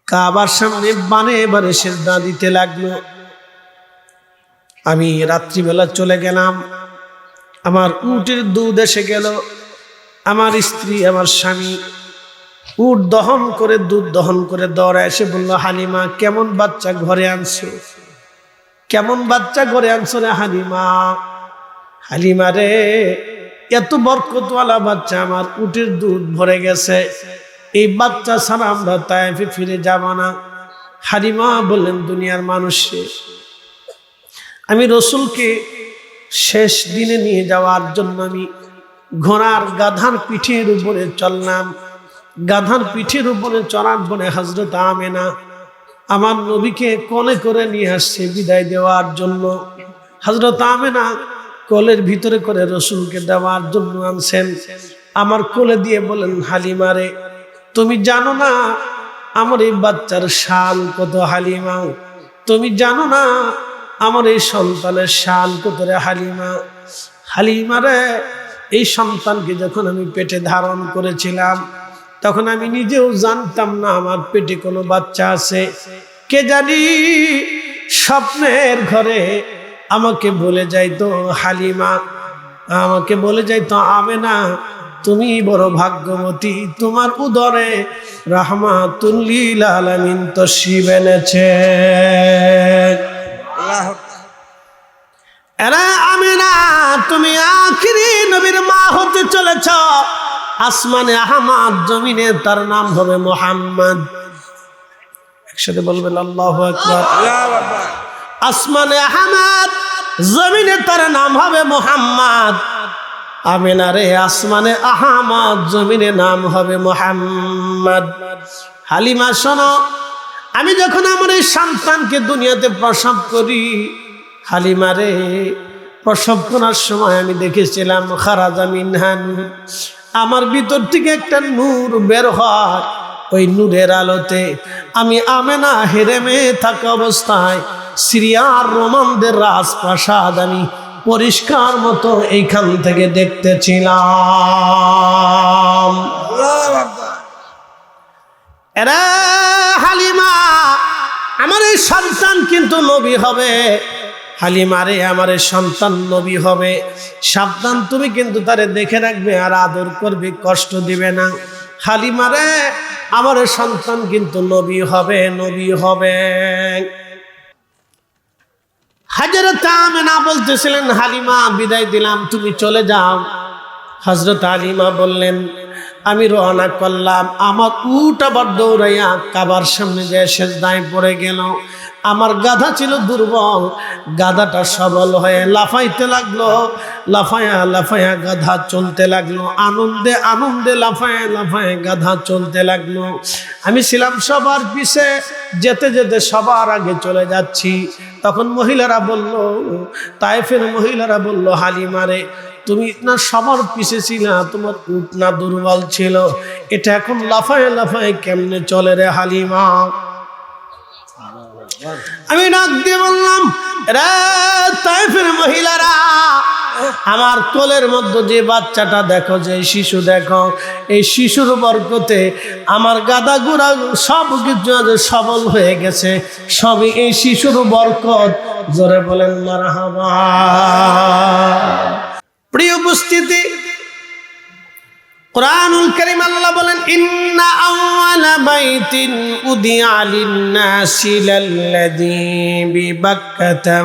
কাবার সামনে বানে বানে সিজদা দিতে লাগলো। আমি রাত্রিবেলা চলে গেলাম, আমার উটের দুধ এসে গেল। আমার স্ত্রী, আমার স্বামী উট দহন করে, দুধ দহন করে দৌড়ে এসে বলল, হালিমা কেমন বাচ্চা ঘরে আনছো, কেমন বাচ্চা ঘরে আনছো রে হালিমা। হালিমা রে, এত বরকতওয়ালা বাচ্চা, আমার উটের দুধ ভরে গেছে, এই বাচ্চা ছাড়া আমরা তায়েফে ফিরে যাব না। হালিমা বললেন, দুনিয়ার মানুষ, আমি রসুলকে শেষ দিনে নিয়ে যাওয়ার জন্য আমি ঘোড়ার গাধার পিঠের উপরে চললাম। গাধার পিঠের উপরে চড়ার পরে হযরত আমেনা আমার নবীকে কোলে করে নিয়ে আসছে বিদায় দেওয়ার জন্য। হযরত আমেনা কোলের ভিতরে করে রসুলকে দেওয়ার জন্য আনছেন। আমার কোলে দিয়ে বলেন, হালিমা রে, তুমি জানো না আমার এই বাচ্চার শান কত হালিমা, তুমি জানো না আমার এই সন্তানের শান কত রে হালিমা। হালিমা রে, এই সন্তানকে যখন আমি পেটে ধারণ করেছিলাম তখন আমি নিজেও জানতাম না আমার পেটে কোনো বাচ্চা আছে। কে জানি স্বপ্নের ঘরে আমাকে বলে যাইতো হালিমা, আমাকে বলে যাইতো আমেনা, তুমি বড় ভাগ্যবতী, তোমার উদরে রাহমাতুল লিল আলামিন তশরিফ এনেছে। এরা আমেনা, তুমি আখিরি নবীর মা হতে চলেছ। আসমানে আহমদ, জমিনে তার নাম হবে মুহাম্মদ। একসাথে বলবেন আল্লাহু আকবার। আসমানে আহমদ, জমিনে তার নাম হবে মুহাম্মদ। আমেনা রে, আসমানে আহমদ, জমিনে নাম হবে মুহাম্মদ। হালিমা শোনো, আমি যখন আমার এই সন্তানকে দুনিয়াতে প্রসব করি, হালিমা রে, প্রসব করার সময় আমি দেখেছিলাম খারাজা মিনহা নূর, আমার ভিতর থেকে একটা নূর বের হয়। ওই নূরের আলোতে আমি আমেনা হেরেমে থাকা অবস্থায় সিরিয়ার রোমানদের রাজপ্রাসাদ আমি পরিষ্কার মতো এইখান থেকে দেখতেছিলাম। এরা হালিমা, আমার এই সন্তান কিন্তু নবী হবে। হালিমা রে, আমার এই সন্তান নবী হবে, সাবধান, তুমি কিন্তু তারে দেখে রাখবে আর আদর করবে, কষ্ট দিবে না। হালিমা রে, আমার এই সন্তান কিন্তু নবী হবে, নবী হবে। হযরত আমেনা বলতেছিলেন, হালিমা বিদায় দিলাম, তুমি চলে যাও। হযরত হালিমা বললেন, আমি রওনা করলাম। আমার উট আবার দৌড়াইয়া কাবার সামনে যে সিজদায় পড়ে গেল। আমার গাধা ছিল দুর্বল, গাধাটা সবল হয়ে লাফাইতে লাগলো। লাফায়া লাফায়া গাধা চলতে লাগলো, আনন্দে আনন্দে লাফায়া লাফায়া গাধা চলতে লাগলো। আমি ছিলাম সবার পিছে, যেতে যেতে সবার আগে চলে যাচ্ছি। তখন মহিলারা বলল, তায়েফের মহিলারা বলল, হালিমা রে, তুমি না সবার পিছে ছিলা, তোমার উট না দুর্বল ছিল, এটা এখন লাফায় লাফায় কেমনে চলে রে হালিমা। আমি ডাক দিয়ে বললাম, রে তায়েফের মহিলারা, আমার কোলের মধ্যে যে বাচ্চাটা দেখো, যে শিশু দেখো, এই শিশুর বরকতে আমার গাদা গুড়া সব কিছু সবল হয়ে গেছে, সবই এই শিশুর বরকত। জোরে বলেন মারহাবা। প্রিয় উপস্থিতি, কুরআনুল কারীম আল্লাহ বলেন, ইন্না আউয়ালা বাইতিন উদিআ লিন-নাসি লাল্লাযী বিবাক্কাতা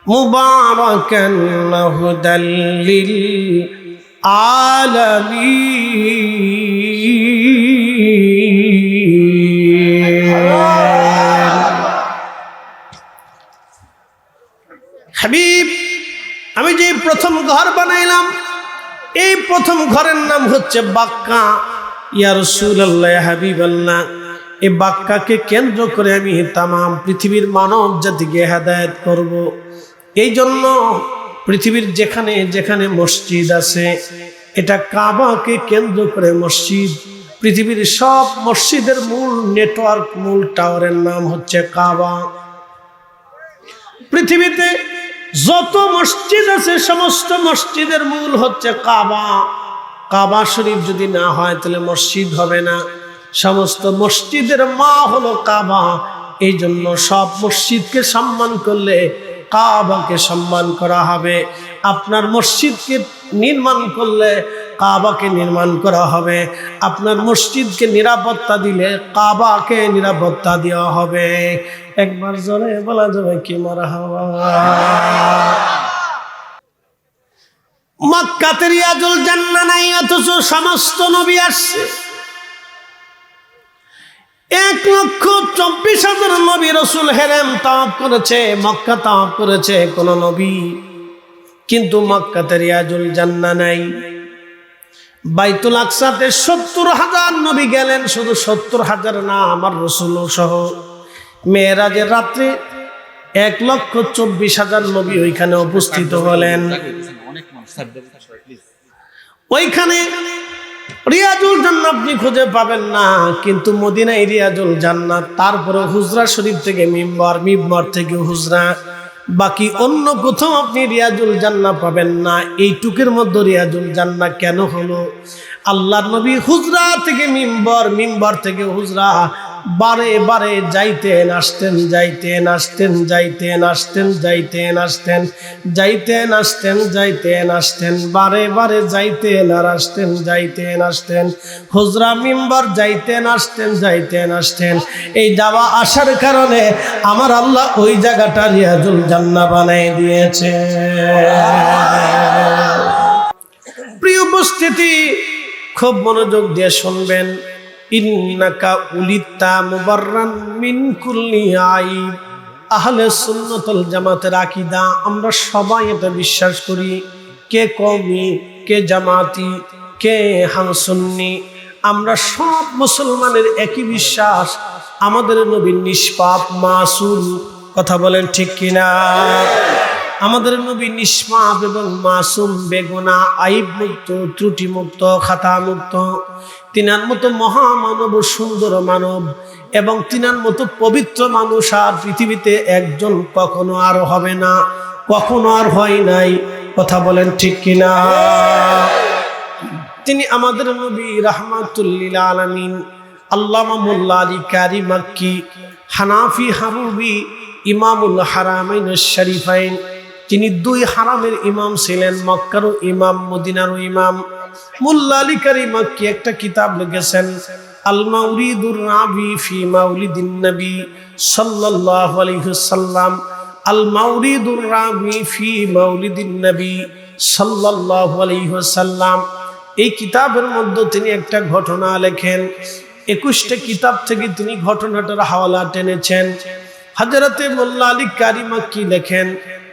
মুবারাকান হুদাল লিল আলামিন। হাবিব, আমি যে প্রথম ঘর বানাইলাম, এই প্রথম ঘরের নাম হচ্ছে বাক্কা। ইয়া রাসূলুল্লাহ, ইয়া হাবিবাল্লাহ, এই বাক্কাকে কেন্দ্র করে আমি তামাম পৃথিবীর মানব জাতিকে হেদায়েত করব। এই জন্য পৃথিবীর যেখানে যেখানে মসজিদ আছে, এটা কাবাকে কেন্দ্র করে মসজিদ। পৃথিবীর সব মসজিদের মূল নেটওয়ার্ক, মূল টাওয়ারের নাম হচ্ছে কাবা। পৃথিবীতে যত মসজিদ আছে, সমস্ত মসজিদের মূল হচ্ছে কাবা। কাবা শরীফ যদি না হয় তাহলে মসজিদ হবে না। সমস্ত মসজিদের মা হলো কাবা। এই জন্য সব মসজিদকে সম্মান করলে কাবাকে সম্মান করা হবে। আপনার মসজিদকে নির্মাণ করলে কাবাকে নির্মাণ করা হবে। আপনার মসজিদকে নিরাপত্তা দিলে কাবাকে নিরাপত্তা দেওয়া হবে। একবার জোরে বলা যাবে কি মারহাবা। মক্কাতে রিয়াজুল জান্নাহ নাই, অথচ সমস্ত নবী আসছে। 1,24,000 নবী রাসূল হেরেম তাওয়াফ করেছে, মক্কা তাওয়াফ করেছে কোন নবী, কিন্তু মক্কাতে রিয়াজুল জান্নাহ নাই। বাইতুল আকসাতে 70,000 নবী গেলেন, শুধু 70,000 না, আমার রাসূল সহ। মেরাজের রাত্রে 1,24,000 নবী ওইখানে উপস্থিত হলেন। ওইখানে রিয়াজুল জান্নাত আপনি খুঁজে পাবেন না, কিন্তু মদিনায় রিয়াজুল জান্নাত। তারপরে হুজরা শরীফ থেকে মিম্বর, মিম্বর থেকে হুজরা, বাকি অন্য কোথাও আপনি রিয়াজুল জান্নাহ পাবেন না। এইটুকের মধ্যে রিয়াজুল জান্নাহ কেন হলো? আল্লাহর নবী হুজরা থেকে মিম্বর, মিম্বর থেকে হুজরা বারে বারে যাইতেন আসতেন, যাইতেন আসতেন, যাইতেন আসতেন, যাইতেন আসতেন, যাইতেন আসতেন, যাইতেন আসতেন, বারে বারে যাইতেন আর আসতেন, যাইতেন আসতেন, হুজরা মিম্বর যাইতেন আসতেন, যাইতেন আসতেন। এই যাওয়া আসার কারণে আমার আল্লাহ ওই জায়গাটা রিয়াজুল জান্নাহ বানাই দিয়েছে। প্রিয় উপস্থিতি, খুব মনোযোগ দিয়ে শুনবেন। ইন্নাকা উলিতা মুবাররান মিন কুল্লি আইব। আহলে সুন্নাতুল জামাতের আকীদা, আমরা সবাই এটা বিশ্বাস করি। কে কওমি, কে জামাতি, কে হানসুন্নি, আমরা সব মুসলমানের একই বিশ্বাস, আমাদের নবী নিষ্পাপ মাসুম। কথা বলেন ঠিক কিনা? আমাদের নবী নিষ্পাপ এবং মাসুম, বেগুনাহ, আইব মুক্ত, ত্রুটি মুক্ত, খাতা মুক্ত। তিনার মতো মহামানব, সুন্দর মানব এবং তিনার মতো পবিত্র মানুষ আর পৃথিবীতে একজন কখনো আর হবে না, কখনো আর হয় নাই। কথা বলেন ঠিক কিনা? তিনি আমাদের নবী রাহমাতুল লিল আলামিন। আল্লামা মোল্লা আলী কারি মাক্কি, হানাফি হারুবি, ইমামুল হারামাইন শরীফাইন, তিনি 2 হারামের ইমাম ছিলেন, মক্কারও ইমাম, মদিনারও ইমাম। মোল্লা আলী কারি মাক্কি একটা কিতাব লিখেছেন, আল মাউরিদুর রাবি ফি মাউলিদিন নবী সাল্লাল্লাহু আলাইহি ওয়াসাল্লাম। আল মাউরিদুর রাবি ফি মাউলিদিন নবী সাল্লাল্লাহু আলাইহি ওয়াসাল্লাম। এই কিতাবের মধ্যে তিনি একটা ঘটনা লেখেন। 21টা কিতাব থেকে তিনি ঘটনাটার হাওয়ালা টেনেছেন। হযরতে মোল্লা আলী কারি মাক্কি লেখেন,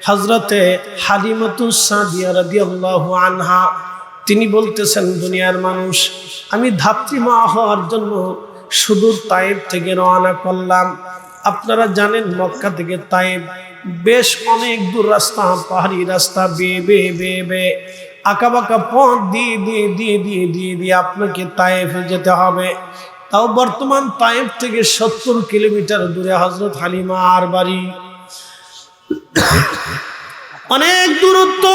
হযরতে হালিমাতুস সাদিয়া রাদিয়াল্লাহু আনহা তিনি বলতেছেন, দুনিয়ার মানুষ, আমি ধাত্রী মা হওয়ার জন্য সুদূর তায়েব থেকে রওনা করলাম। আপনারা জানেন মক্কা থেকে তায়েব বেশ অনেক দূর রাস্তা, পাহাড়ি রাস্তা, বেয়ে বেয়ে বেয়ে বেয়ে আঁকাবাঁকা পথ দিয়ে দিয়ে দিয়ে দিয়ে দিয়ে দিয়ে আপনাকে তায়েফে যেতে হবে। তাও বর্তমান তায়েফ থেকে 70 কিলোমিটার দূরে হযরত হালিমা আর বাড়ি, অনেক দূরত্ব।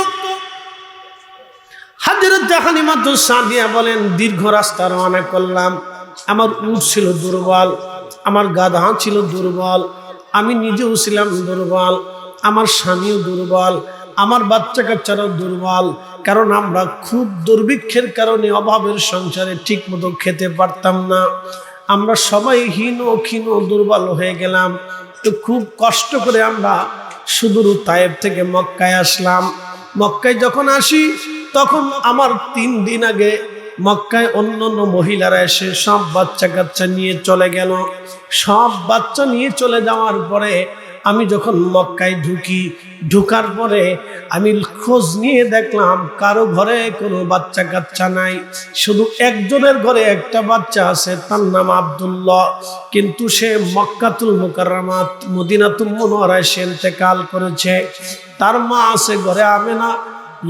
হযরত হালিমাতুস সাদিয়া বলেন, দীর্ঘ রাস্তা রওনা করলাম। আমার উট ছিল দুর্বল, আমার গাধা ছিল দুর্বল, আমি নিজেও ছিলাম দুর্বল, আমার স্বামীও দুর্বল, আমার বাচ্চা কাচ্চারাও দুর্বল। কারণ আমরা খুব দুর্ভিক্ষের কারণে, অভাবের সংসারে ঠিক মতো খেতে পারতাম না। আমরা সবাই হীন ক্ষীণ দুর্বল হয়ে গেলাম। তো খুব কষ্ট করে আমরা সুদূর তায়েব থেকে মক্কায় আসলাম। মক্কায় যখন আসি, তখন আমার 3 দিন আগে মক্কায় অন্য মহিলারা এসে সব বাচ্চা কাচ্চা নিয়ে চলে গেল। সব বাচ্চা নিয়ে চলে যাওয়ার পরে আমি যখন মক্কায় ঢুকার পরে আমি খোঁজ নিয়ে দেখলাম কারো ঘরে কোনো বাচ্চা কাচ্চা নাই, শুধু একজনের ঘরে একটা বাচ্চা আছে, তার নাম আব্দুল্লাহ। কিন্তু সে মক্কাতুল মুকাররমাত, মদিনাতুল মুনাওয়ারায় সে ইন্তেকাল করেছে। তার মা আছে ঘরে আমেনা,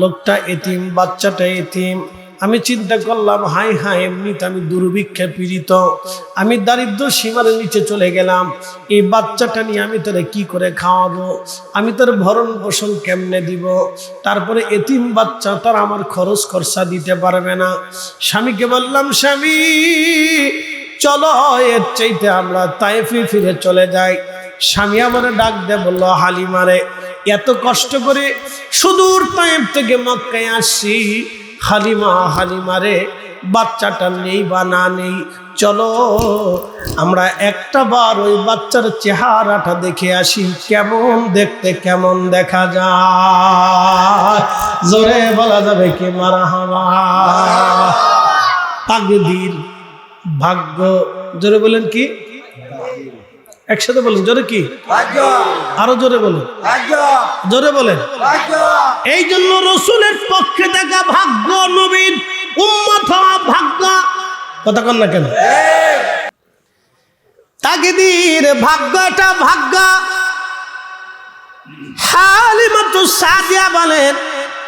লোকটা এতিম, বাচ্চাটা এতিম। আমি চিন্তা করলাম, হাই হাই, এমনিতে আমি দুর্ভিক্ষে পীড়িত, আমি দারিদ্র সীমার নিচে চলে গেলাম, এই বাচ্চাটা নিয়ে আমি তোরে কি করে খাওয়াবো, আমি তোর ভরণ পোষণ কেমনে দিব? তারপরে এতিম বাচ্চা, তার আমার খরচ খরচা দিতে পারবে না। স্বামীকে বললাম, স্বামী চলো এর চাইতে আমরা তায়েফে ফিরে চলে যাই। স্বামী আমারে ডাক দিয়ে বলল, হালিমারে, এত কষ্ট করে সুদূর তায়েফ থেকে মক্কায় আসছি, হালিমারে বাচ্চাটা নেই বা না নেই, চলো আমরা একটা বার ওই বাচ্চার চেহারাটা দেখে আসি, কেমন দেখতে, কেমন দেখা যায়। জোরে বলা যাবে কি মারহাবা। তাকদীর, ভাগ্য, জোরে বলেন কি? একসাথে বলেন, জোরে কি? আরো জোরে বলেন, জোরে বলেন। এই জন্য রসুলের পক্ষে দেখা ভাগ্য, নবীর উম্মত হওয়া ভাগ্য। কথা কন না কেন? তাকদীর, ভাগ্যটা ভাগ্য। হালিমাতুস সাদিয়া বলেন,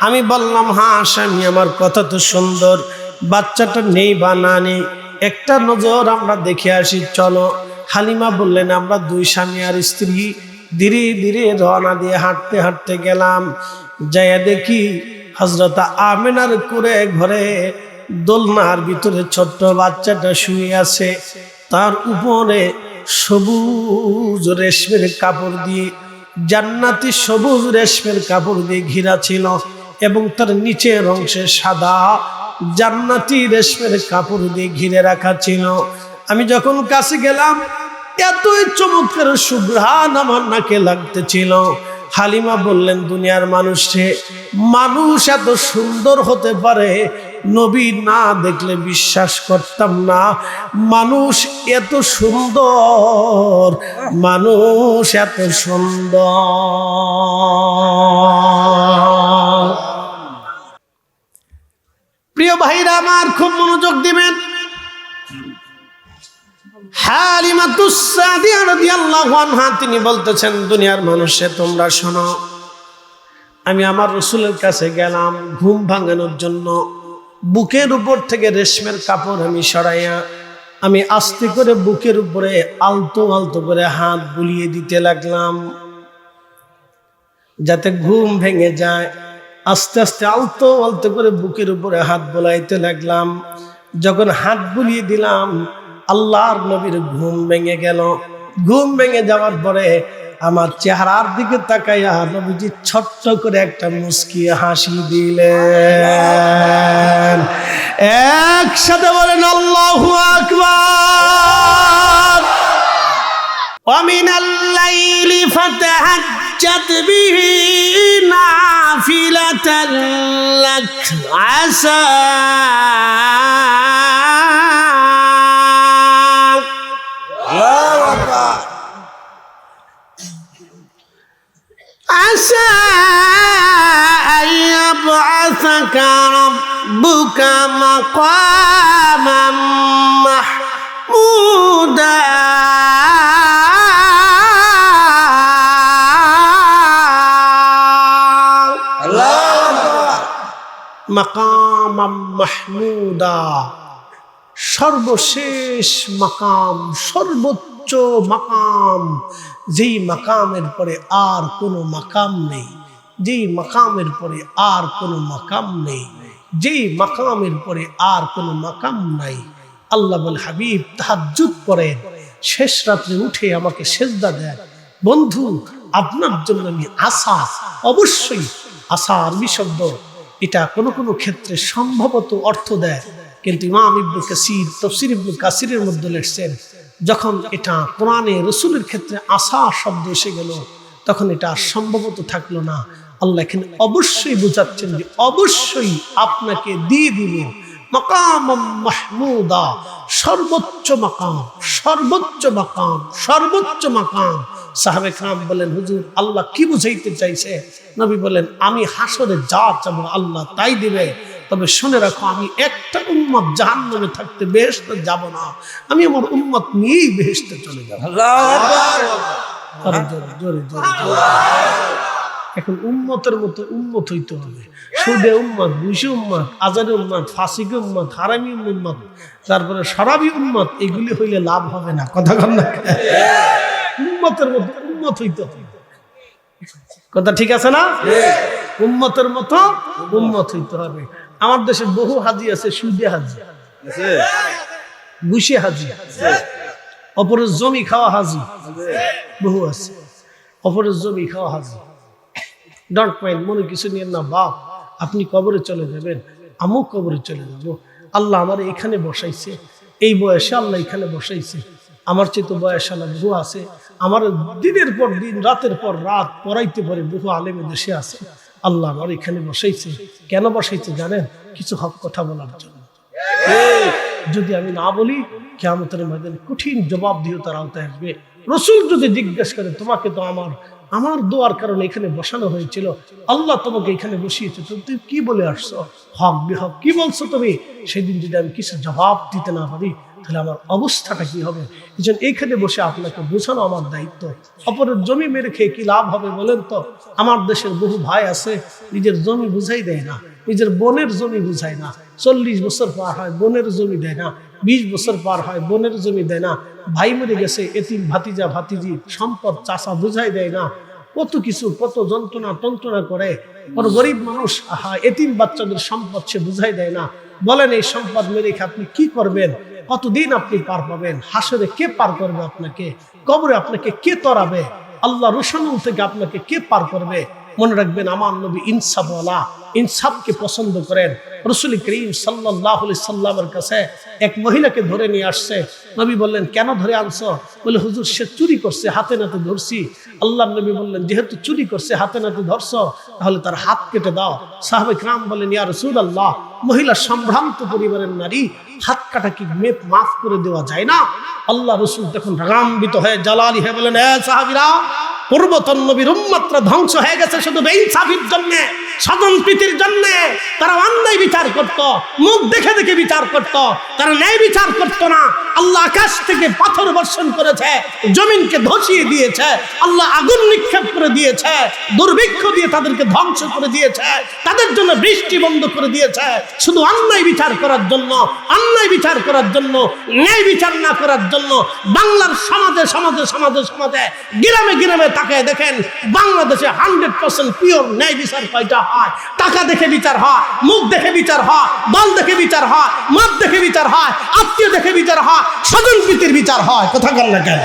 আমি বললাম, হ্যাঁ স্বামী আমার, কথা তো সুন্দর, বাচ্চাটা নেই বা না নেই, একটা নজর আমরা দেখে আসি, চলো। হালিমা বললেন, আমরা দুই স্বামী আর স্ত্রী ধীরে ধীরে রওনা দিয়ে হাঁটতে হাঁটতে গেলাম। যাইয়া দেখি হযরত আমিনার কুরে ঘরে দোলনার ভিতরে ছোট্ট বাচ্চাটা শুয়ে আছে। তার উপরে সবুজ রেশমের কাপড় দিয়ে, জান্নাতি সবুজ রেশমের কাপড় দিয়ে ঘেরা ছিল, এবং তার নিচের অংশে সাদা জান্নাতি রেশমের কাপড় দিয়ে ঘিরে রাখা ছিল। আমি যখন কাছে গেলাম, এতই চমৎকার সুঘ্রাণ আমার নাকে লাগতেছিল। হালিমা বললেন, দুনিয়ার মানুষ এত সুন্দর হতে পারে, নবী না দেখলে বিশ্বাস করতাম না। মানুষ এত সুন্দর, মানুষ এত সুন্দর। প্রিয় ভাইরা আমার, খুব মনোযোগ দিবেন। হালিমাতুস সাদিয়া রাদিয়াল্লাহু আনহা তিনি বলতেছেন, দুনিয়ার মানুষে তোমরা শোনো, আমি আমার রাসূলের কাছে গেলাম ঘুম ভাঙানোর জন্য। বুকের উপর থেকে রেশমের কাপড় আমি সরাইয়া, আমি আস্তে করে বুকের উপরে আলতো আলতো করে হাত বুলিয়ে দিতে লাগলাম, যাতে ঘুম ভেঙে যায়। আস্তে আস্তে আলতো আলতো করে বুকের উপরে হাত বোলাইতে লাগলাম। যখন হাত বুলিয়ে দিলাম, আল্লাহর নবীর ঘুম ভেঙে গেল। ঘুম ভেঙে যাওয়ার পরে আমার চেহারার দিকে তাকাইয়া নবীজি ছোট্ট করে একটা মুস্কি হাসি দিলেন। একসাথে বলেন আল্লাহু আকবার। ওয়ামিনাল লাইলি ফাতাহাজ্জাত বিহি নাফিলাতান লাক আসা عسى أن يبعثك ربك مقاما محمودا مقاما محمودا সর্বশেষ মাকাম, সর্বোচ্চ মাকাম, যেই মাকামের পরে আর কোনো মাকাম নেই, যেই মাকামের পরে আর কোনো মাকাম নেই, যেই মাকামের পরে আর কোনো মাকাম নাই। আল্লাহ বল, হাবিব তাহাজ্জুদ পড়েন, শেষ রাত্রে উঠে আমাকে সেজদা দেন। বন্ধু, আপনার জন্য আমি আশা, অবশ্যই আশা আরবি শব্দ, এটা কোনো কোনো ক্ষেত্রে সম্ভবত অর্থ দেয়, কিন্তু ইমাম ইবনে কাসির তাফসীর ইবনে কাসিরের মধ্যে লিখছেন, যখন এটা কোরআনে রাসূলের ক্ষেত্রে আশা শব্দ এসে গেল, তখন এটা সম্ভবত থাকলো না। আল্লাহ এখানে অবশ্যই বোঝাচ্ছেন যে অবশ্যই আপনাকে দিয়ে দিব মাকাম মাহমুদা, সর্বোচ্চ মাকাম, সর্বোচ্চ মাকাম, সর্বোচ্চ মাকাম। সাহাবে কেরাম বলেন, হুজুর আল্লাহ কি বুঝাইতে চাইছে? নবী বলেন, আমি হাসরে যা চাবো আল্লাহ তাই দিবে, তবে শুনে রাখো, আমি একটা উম্মত জাহান্নামে থাকতে বেহেশতে যাব না, আমি আমার উম্মত নিয়েই বেহেশতে চলে যাব। এখন উম্মতের মতো উম্মত হইতে হবে। সুদে উম্মত, ঘুষে উম্মত, আজারে উম্মত, ফাসিকে উম্মত, হারামি উম্মত, তারপরে শরাবি উম্মত, এগুলি হইলে লাভ হবে না। কথা কন না? উম্মতের মতো উম্মত হইতে হবে। কথা ঠিক আছে না? উম্মতের মতো উম্মত হইতে হবে। আমার দেশে বহু হাজি আছে সুদে হাজি, ঘুষে হাজি, অপরের জমি খাওয়া হাজি বহু আছে, অপরের জমি খাওয়া হাজি। ডোন্ট মাইন্ড, মনে কিছু নিয়ে না বাপ, আপনি কবরে চলে যাবেন, আমিও কবরে চলে যাব। আল্লাহ আমার এখানে বসাইছে, এই বয়সে আল্লাহ এখানে বসাইছে, আমার চেয়ে তো বয়সালা বহু আছে, আমার দিনের পর দিন রাতের পর রাত পড়াইতে পারে বহু আলেমে দেশে আছে। আল্লাহ আমার এখানে বসাইছে, কেন বসাইছে জানেন? কিছু হক কথা বলার জন্য। যদি আমি না বলি, কিয়ামতের ময়দানে কঠিন জবাবদিহিতার আওতায় আসবে। রাসূল যদি জিজ্ঞেস করে, তোমাকে তো আমার দোয়ার কারণে এখানে বসানো হয়েছিল, আল্লাহ তোমাকে এখানে বসিয়েছে, তুমি কি বলে আসছো? হক বিহক কি বলছো তুমি? সেদিন যদি আমি কিছু জবাব দিতে না পারি, তাহলে আমার অবস্থাটা কি হবে? এই জন্য এইখানে বসে আপনাকে বোঝানো আমার দায়িত্ব। অপরের জমি মেরে খেয়ে কি লাভ হবে বলেন তো? আমার দেশের বহু ভাই আছে, নিজের জমি বুঝাই দেয় না, নিজের বোনের জমি বুঝায় না। 40 বছর পার হয়, বোনের জমি দেয় না। 20 বছর পার হয়, বোনের জমি দেয় না। ভাই মরে গেছে, এতিম ভাতিজা ভাতিজি সম্পদ চাষা বুঝাই দেয় না। কত কিছু, কত যন্ত্রণা তন্ত্রণা করে। আর গরিব মানুষ এতিম বাচ্চাদের সম্পদ সে বুঝাই দেয় না। বলেন, এই সম্পদ মেরে আপনি কি করবেন? কতদিন আপনি পার পাবেন? হাসরে কে পার করবে আপনাকে? কবরে আপনাকে কে তরাবে? আল্লাহ রসুল থেকে আপনাকে কে পার করবে? মনে রাখবেন, আমার নবী ইনসাফওয়ালা, ইনসাফকে পছন্দ করেন। রাসূল করিম সাল্লাল্লাহু আলাইহি সাল্লামের কাছে এক মহিলাকে ধরে নিয়ে আসছে। নবী বললেন, কেন ধরে আনছো? বলে, হুজুর সে চুরি করছে, হাতে নাতে ধরছি। আল্লাহর নবী বললেন, যেহেতু চুরি করছে, হাতে নাতে ধরছো, তাহলে তার হাত কেটে দাও। সাহাবায়ে কিরাম বলেন, ইয়া রাসূলুল্লাহ, মহিলা সম্ভ্রান্ত পরিবারের নারী, হাত কাটা কি মাফ করে দেওয়া যায় না? আল্লাহ রাসূল তখন রাগান্বিত হয়ে জালালি হয়ে বলেন, এ সাহাবীরা, পূর্বতন নবীর উম্মতরা ধ্বংস হয়ে গেছে শুধু বেইনসাফির জন্য, স্বজন প্রীতির জন্য। তারা অন্যায় বিচার করত, মুখ দেখে দেখে বিচার করত, তারা ন্যায় বিচার করত না। আল্লাহ আকাশ থেকে পাথর বর্ষণ করেছে, জমিনকে ধসিয়ে দিয়েছে, আল্লাহ আগুন নিক্ষেপ করে দিয়েছে, দুর্ভিক্ষ দিয়ে তাদেরকে ধ্বংস করে দিয়েছে, তাদের জন্য বৃষ্টি বন্ধ করে দিয়েছে, শুধু অন্যায় বিচার করার জন্য, অন্যায় বিচার করার জন্য, ন্যায় বিচার না করার জন্য। বাংলার সমাজে সমাজে সমাজে সমাজে গ্রামে গ্রামে তাকায় দেখেন, বাংলাদেশে 100% পিওর ন্যায় বিচার কয়টা হয়? টাকা দেখে বিচার হয়, মুখ দেখে বিচার হয়, দল দেখে বিচার হয়, মত দেখে বিচার হয়, আত্মীয় দেখে বিচার হয়, স্বজন প্রীতির বিচার হয়। কথা বল না কেন?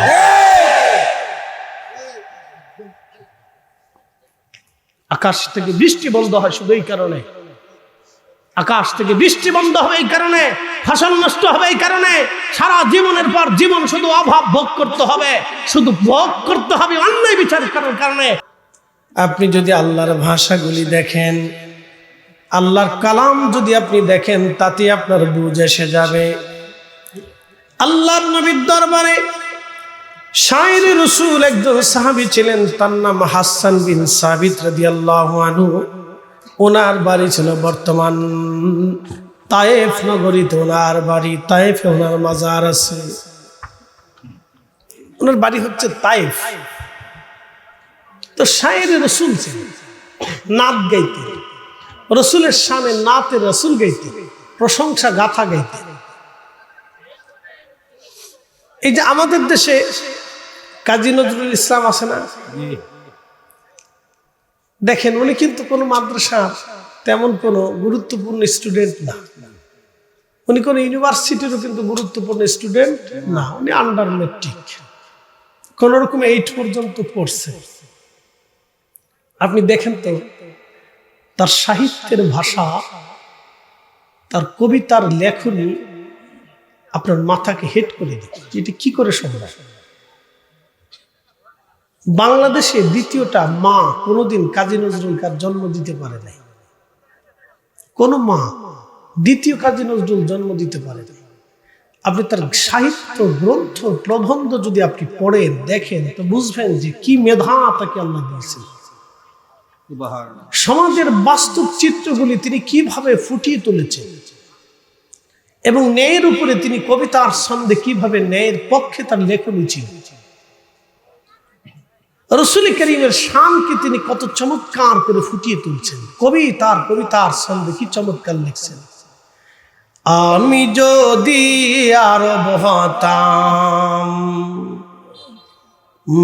আকাশ থেকে বৃষ্টি বন্ধ হয় শুধু এই কারণে, আকাশ থেকে বৃষ্টি বন্ধ হবে এই কারণে, ফসল নষ্ট হবে এই কারণে। সারা জীবনের পর জীবন শুধু অভাব ভোগ করতে হবে, শুধু ভোগ করতে হবে অন্যায় বিচার করার কারণে। আপনি যদি আল্লাহর ভাষাগুলি দেখেন, আল্লাহর কালাম যদি আপনি দেখেন, তাতে আপনার বুঝ এসে যাবে। আল্লাহর নবীর দরবারে শায়রে রাসূল একজন সাহাবী ছিলেন, তার নাম হাসান বিন সাবিত রাদিয়াল্লাহু আনহু। ওনার বাড়ি ছিল বর্তমান তায়েফ নগরীতে, ওনার বাড়ি তায়েফে, ওনার মাজার আছে। ওনার বাড়ি হচ্ছে তায়েফ। তো শায়রে রাসূল ছিলেন, নাত গাইতে, রসুলের শানে নাতে রসুল গাইতে, প্রশংসা গাথা গাইতে। এই যে আমাদের দেশে কাজী নজরুল ইসলাম আছে না, দেখেন উনি কিন্তু কোনো মাদ্রাসার তেমন কোনো গুরুত্বপূর্ণ স্টুডেন্ট না, উনি কোনো ইউনিভার্সিটিরও কিন্তু গুরুত্বপূর্ণ স্টুডেন্ট না, উনি আন্ডার মেট্রিক, কোন রকম 8 পর্যন্ত পড়ছে। আপনি দেখেন তো তার সাহিত্যের ভাষা, তার কবিতার লেখনী আপনার মাথাকে হেট করে দিবে, এটি কি করে সম্ভব? বাংলাদেশে দ্বিতীয়টা মা কোনোদিন কাজী নজরুলকার জন্ম দিতে পারে নাই, কোন মা দ্বিতীয় কাজী নজরুল জন্ম দিতে পারে নাই। আপনি তার সাহিত্য গ্রন্থ প্রবন্ধ যদি আপনি পড়েন দেখেন, তো বুঝবেন যে কি মেধা তাকে আল্লাহ দিয়েছেন। সমাজের বাস্তব চিত্রগুলি তিনি কিভাবে ফুটিয়ে তুলেছেন এবং ন্যায়ের উপরে তিনি কবিতার ছন্দে কিভাবে ন্যায়ের পক্ষে তার লেখনী ছিল। রাসূল করিমের শানকে তিনি কত চমৎকার করে ফুটিয়ে তুলছেন, কবিতার ছন্দে কি চমৎকার লিখছেন। আমি যদি আরব হতাম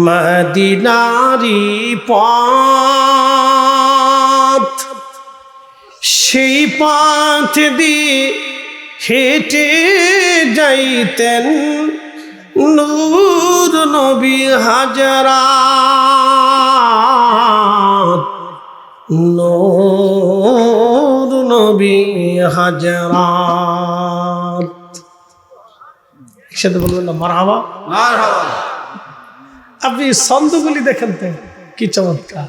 মদিনারি পথ, সেই পথ দিয়ে হেঁটে যাইতেন নূর নবী হাজরাত, নূর নবী হাজরাত। একসাথে বলবেন না মারহাবা? মারহাবা। আপনি ছন্দগুলি দেখেন তো কি চমৎকার।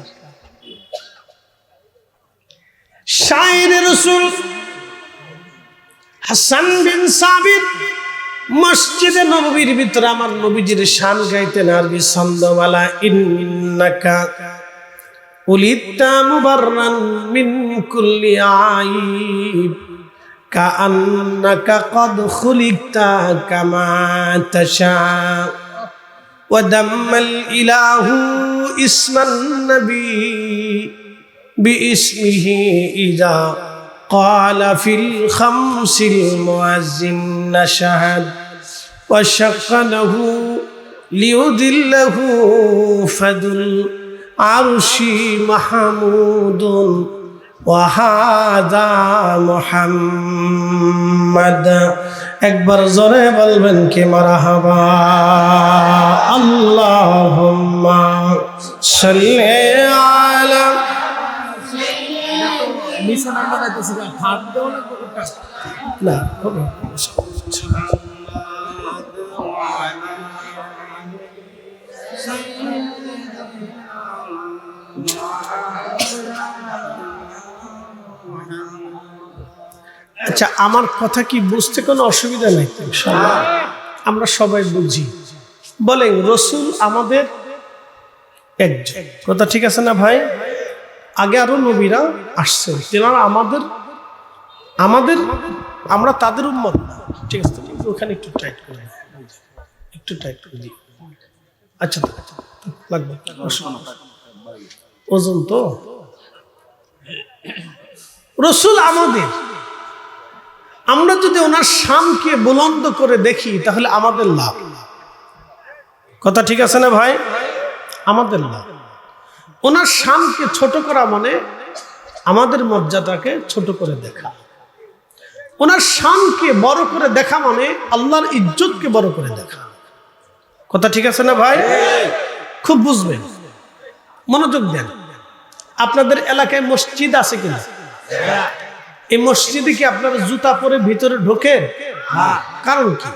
শায়ের রাসূল হাসান বিন সাবিত মসজিদে নববীর ভিতরে আমার নবীজির শান গাইতেন আরবি ছন্দমালা। ইন্নাকা উলিদতা মুবাররান মিন কুল্লি আইব কাআন্নাকা ক্বাদ খুলিকতা কামা তাশা ওয়া দাম্মাল ইলাহু ইসমান নবী বিইসমিহি ইযা قال في الخمس المؤذن نشهد وشق له ليدله فذو العرش محمود وهذا محمد। একবার জোরে বলবেন কি মারহাবা। আল্লাহুম্মা সাল্লি আলা না আচ্ছা, আমার কথা কি বুঝতে কোনো অসুবিধা নেই? আমরা সবাই বুঝি। বলেন রসুল আমাদের একজন, কথা ঠিক আছে না ভাই? আগে আরো নবীরা আসছেন, তেনারা আমাদের আমরা তাদের উম্মত না। ঠিক আছে, ওখানে একটু টাইট করে, একটু টাইট করে দিই। আচ্ছা লাগবে ওজন তো। রসুল আমাদের, আমরা যদি ওনার শানকে বুলন্দ করে দেখি তাহলে আমাদের লাভ। কথা ঠিক আছে না ভাই? আমাদের লাভ। ওনার শানকে ছোট করা মানে আমাদের মর্যাদাকে ছোট করে দেখা। ওনার শানকে বড় করে দেখা মানে আল্লাহর ইজ্জতকে বড় করে দেখা। কথা ঠিক আছে না ভাই? খুব বুঝবেন, মনোযোগ দেন। আপনাদের এলাকায় মসজিদ আছে কিনা? এই মসজিদে কি আপনারা জুতা পরে ভিতরে ঢোকেন? কারণ কি?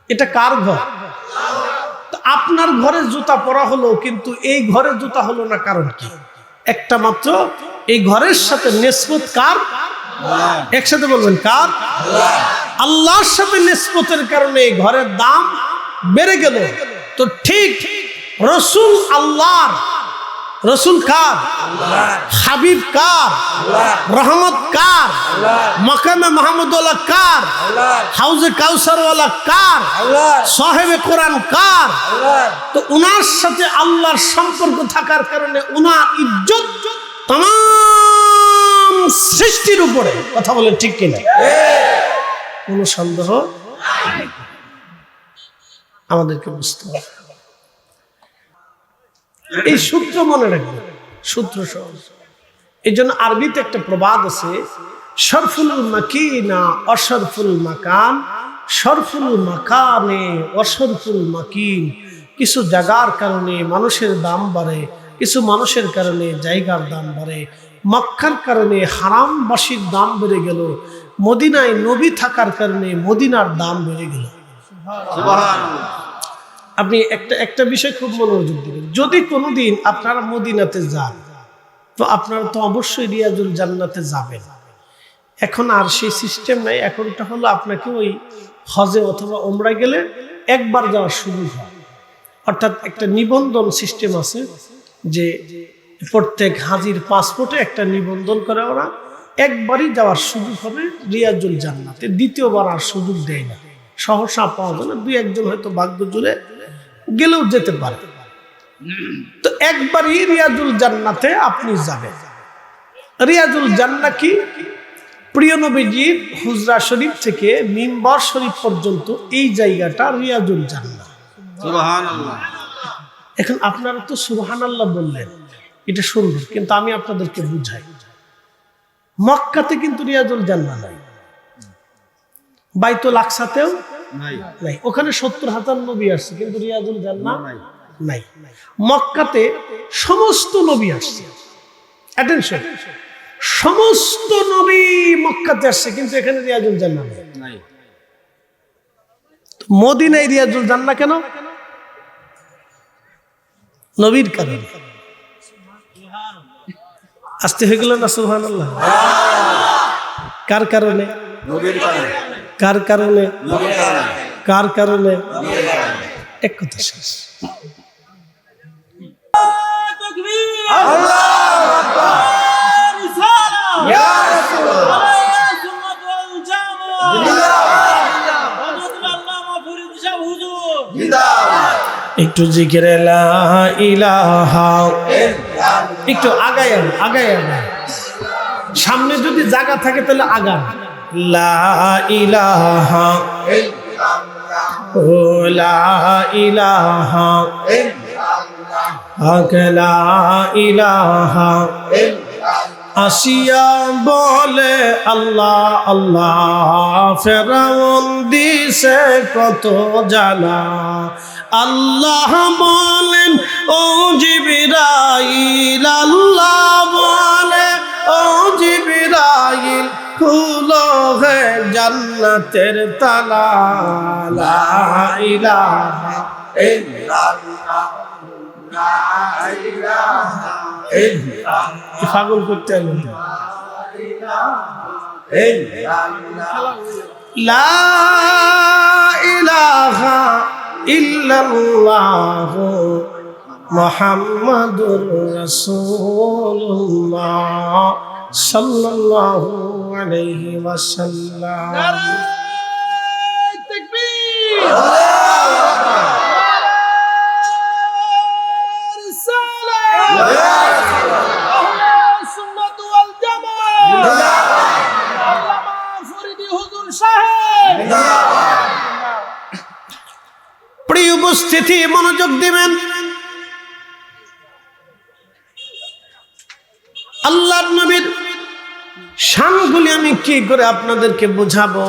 এটা কার ঘর? আপনার ঘরে জুতা পরা হলো, কিন্তু এই ঘরে জুতা হলো না, কারণ কি? একটা মাত্র, এই ঘরের সাথে নিসবত কার? একসাথে বলবেন কার? আল্লাহর সাথে নিসবতের কারণে এই ঘরের দাম বেড়ে গেল। তো ঠিক রসুল আল্লাহর, রসুল কার? হাবিব কার? রহমত কার? মাকামে মাহমুদওয়ালা কার? হাউজে কাউসারওয়ালা কার? সাহেবে কোরআন কার? তো উনার সাথে আল্লাহর সম্পর্ক থাকার কারণে উনার ইজ্জত तमाम সৃষ্টির উপরে। কথা বলে ঠিক কিনা? কোনো সন্দেহ আমাদেরকে বুঝতে হবে। এই সূত্র মনে রাখবে, সূত্র সহজ। এই জন্য আরবিতে একটা প্রবাদ আছে, শরফুল মাকিনা অশরফুল মাকান, শরফুল মাকানে অশরফুল মাকিন। কিছু জায়গার কারণে মানুষের দাম বাড়ে, কিছু মানুষের কারণে জায়গার দাম বাড়ে। মক্কার কারণে হারামবাসীর দাম বেড়ে গেল, মদিনায় নবী থাকার কারণে মদিনার দাম বেড়ে গেল। আপনি একটা বিষয় খুব মনোযোগ দিবেন। যদি কোনোদিন আপনারা মদিনাতে যান তো আপনারা তো অবশ্যই রিয়াজুল জান্নাতে যাবেন। এখন আর সেই সিস্টেম নাই। এখনটা হলো আপনাকে ওই হজে অথবা ওমরায় গেলে একবার যাওয়ার সুযোগ হয়। অর্থাৎ একটা নিবন্ধন সিস্টেম আছে, যে প্রত্যেক হাজির পাসপোর্টে একটা নিবন্ধন করে ওরা একবারই যাওয়ার সুযোগ হবে রিয়াজুল জান্নাতে, দ্বিতীয়বার আর সুযোগ দেয় না। সহসা পাওয়া যায় না, দুই একজন হয়তো ভাগ্য জুড়ে গেলেও যেতে পারে। তো একবারই রিয়াজুল জান্নাতে আপনি যাবেন। রিয়াজুল জান্নাত কি? প্রিয় নবীজির হুজরা শরীফ থেকে মিম্বার শরীফ পর্যন্ত এই জায়গাটা রিয়াজুল জান্নাত। সুবহানাল্লাহ। এখন আপনারা তো সুবহানাল্লাহ বললেন, এটা সুন্দর, কিন্তু আমি আপনাদেরকে বুঝাই, মক্কাতে কিন্তু রিয়াজুল জান্নাত নাই। বাইতুল আকসাতেও নাই, ওখানে 70,000 নবী আসছে, কিন্তু রিয়াজুল জান্নাহ নাই। মক্কাতে সমস্ত নবী আসছে, অ্যাটেনশন, সমস্ত নবী মক্কাতে আসছে, কিন্তু এখানে রিয়াজুল জান্নাহ নাই। মদিনায় রিয়াজুল জান্নাহ কেন? নবীর কারণে। আসতে হয়ে গেল না সুবহানাল্লাহ? কার কারণে? নবীর কারণে। কার কারণে? নবীর কারণে। কার কারণে? নবীর কারণে। এক কথা শেষ। তাকবীর, আল্লাহু আকবার, রিসালাত, ইয়া রাসূলুল্লাহ, সুন্নাত ওয়াল জামাত, জিন্দাবাদ, হযরত আল্লামা ফরিদ সাহেব হুজুর, জিন্দাবাদ। একটু জিকিরে লা ইলাহা ইল্লাল্লাহ, একটু আগায় আগায়, সামনে যদি জায়গা থাকে তাহলে আগান। লা ইলাহা ইল্লাল্লাহ, ও লা ইলাহা ইল্লাল্লাহ, লা ইলাহা ইল্লাল্লাহ। আসিয়া বলে আল্লাহ আল্লাহ, ফেরাউন দিছে কত জ্বালা। আল্লাহ বলেন ও জিবরাইল, আল্লাহ বলে ও জিবরাইল, খুলো হে জান্নাতের তালা। লা ইলাহা ইল্লাল্লাহ, লা ইলাহা ইল্লাল্লাহ। পাগল করতে হলো। লা ইলাহা ইল্লাল্লাহ মুহাম্মাদুর রাসূলুল্লাহ সাল্লাল্লাহু আলাইহি ওয়াসাল্লাম। নারায়ে তাকবীর, আল্লাহু আকবার, রিসালাত, আহলে সুন্নাত ওয়াল জামাত, আল্লামা ফরিদ হুজুর সাহেব, প্রিয় উপস্থিতি, মনোযোগ দিবেন। আল্লাহর নবীর শানগুলি আমি কি করে আপনাদেরকে বোঝাবো?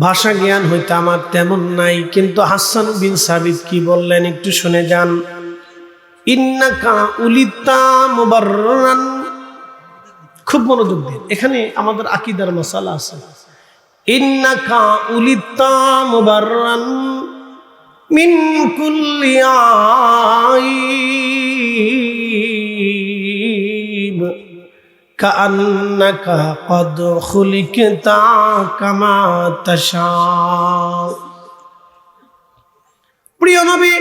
ভাষা জ্ঞান হইতে আমার তেমন নাই, কিন্তু হাসান বিন সাবিত কি বললেন একটু শুনে যান। ইন্নাকা উলিতা মুবাররান, খুব মনোযোগ দিন, এখানে আমাদের আকীদার মাসালা আছে। ইন্নাকা উলিতা মুবাররান মিন কুল্লি আইব, কাআন্নাকা ক্বাদ খুলিকতা কামা তাশা। প্রিয় নবী,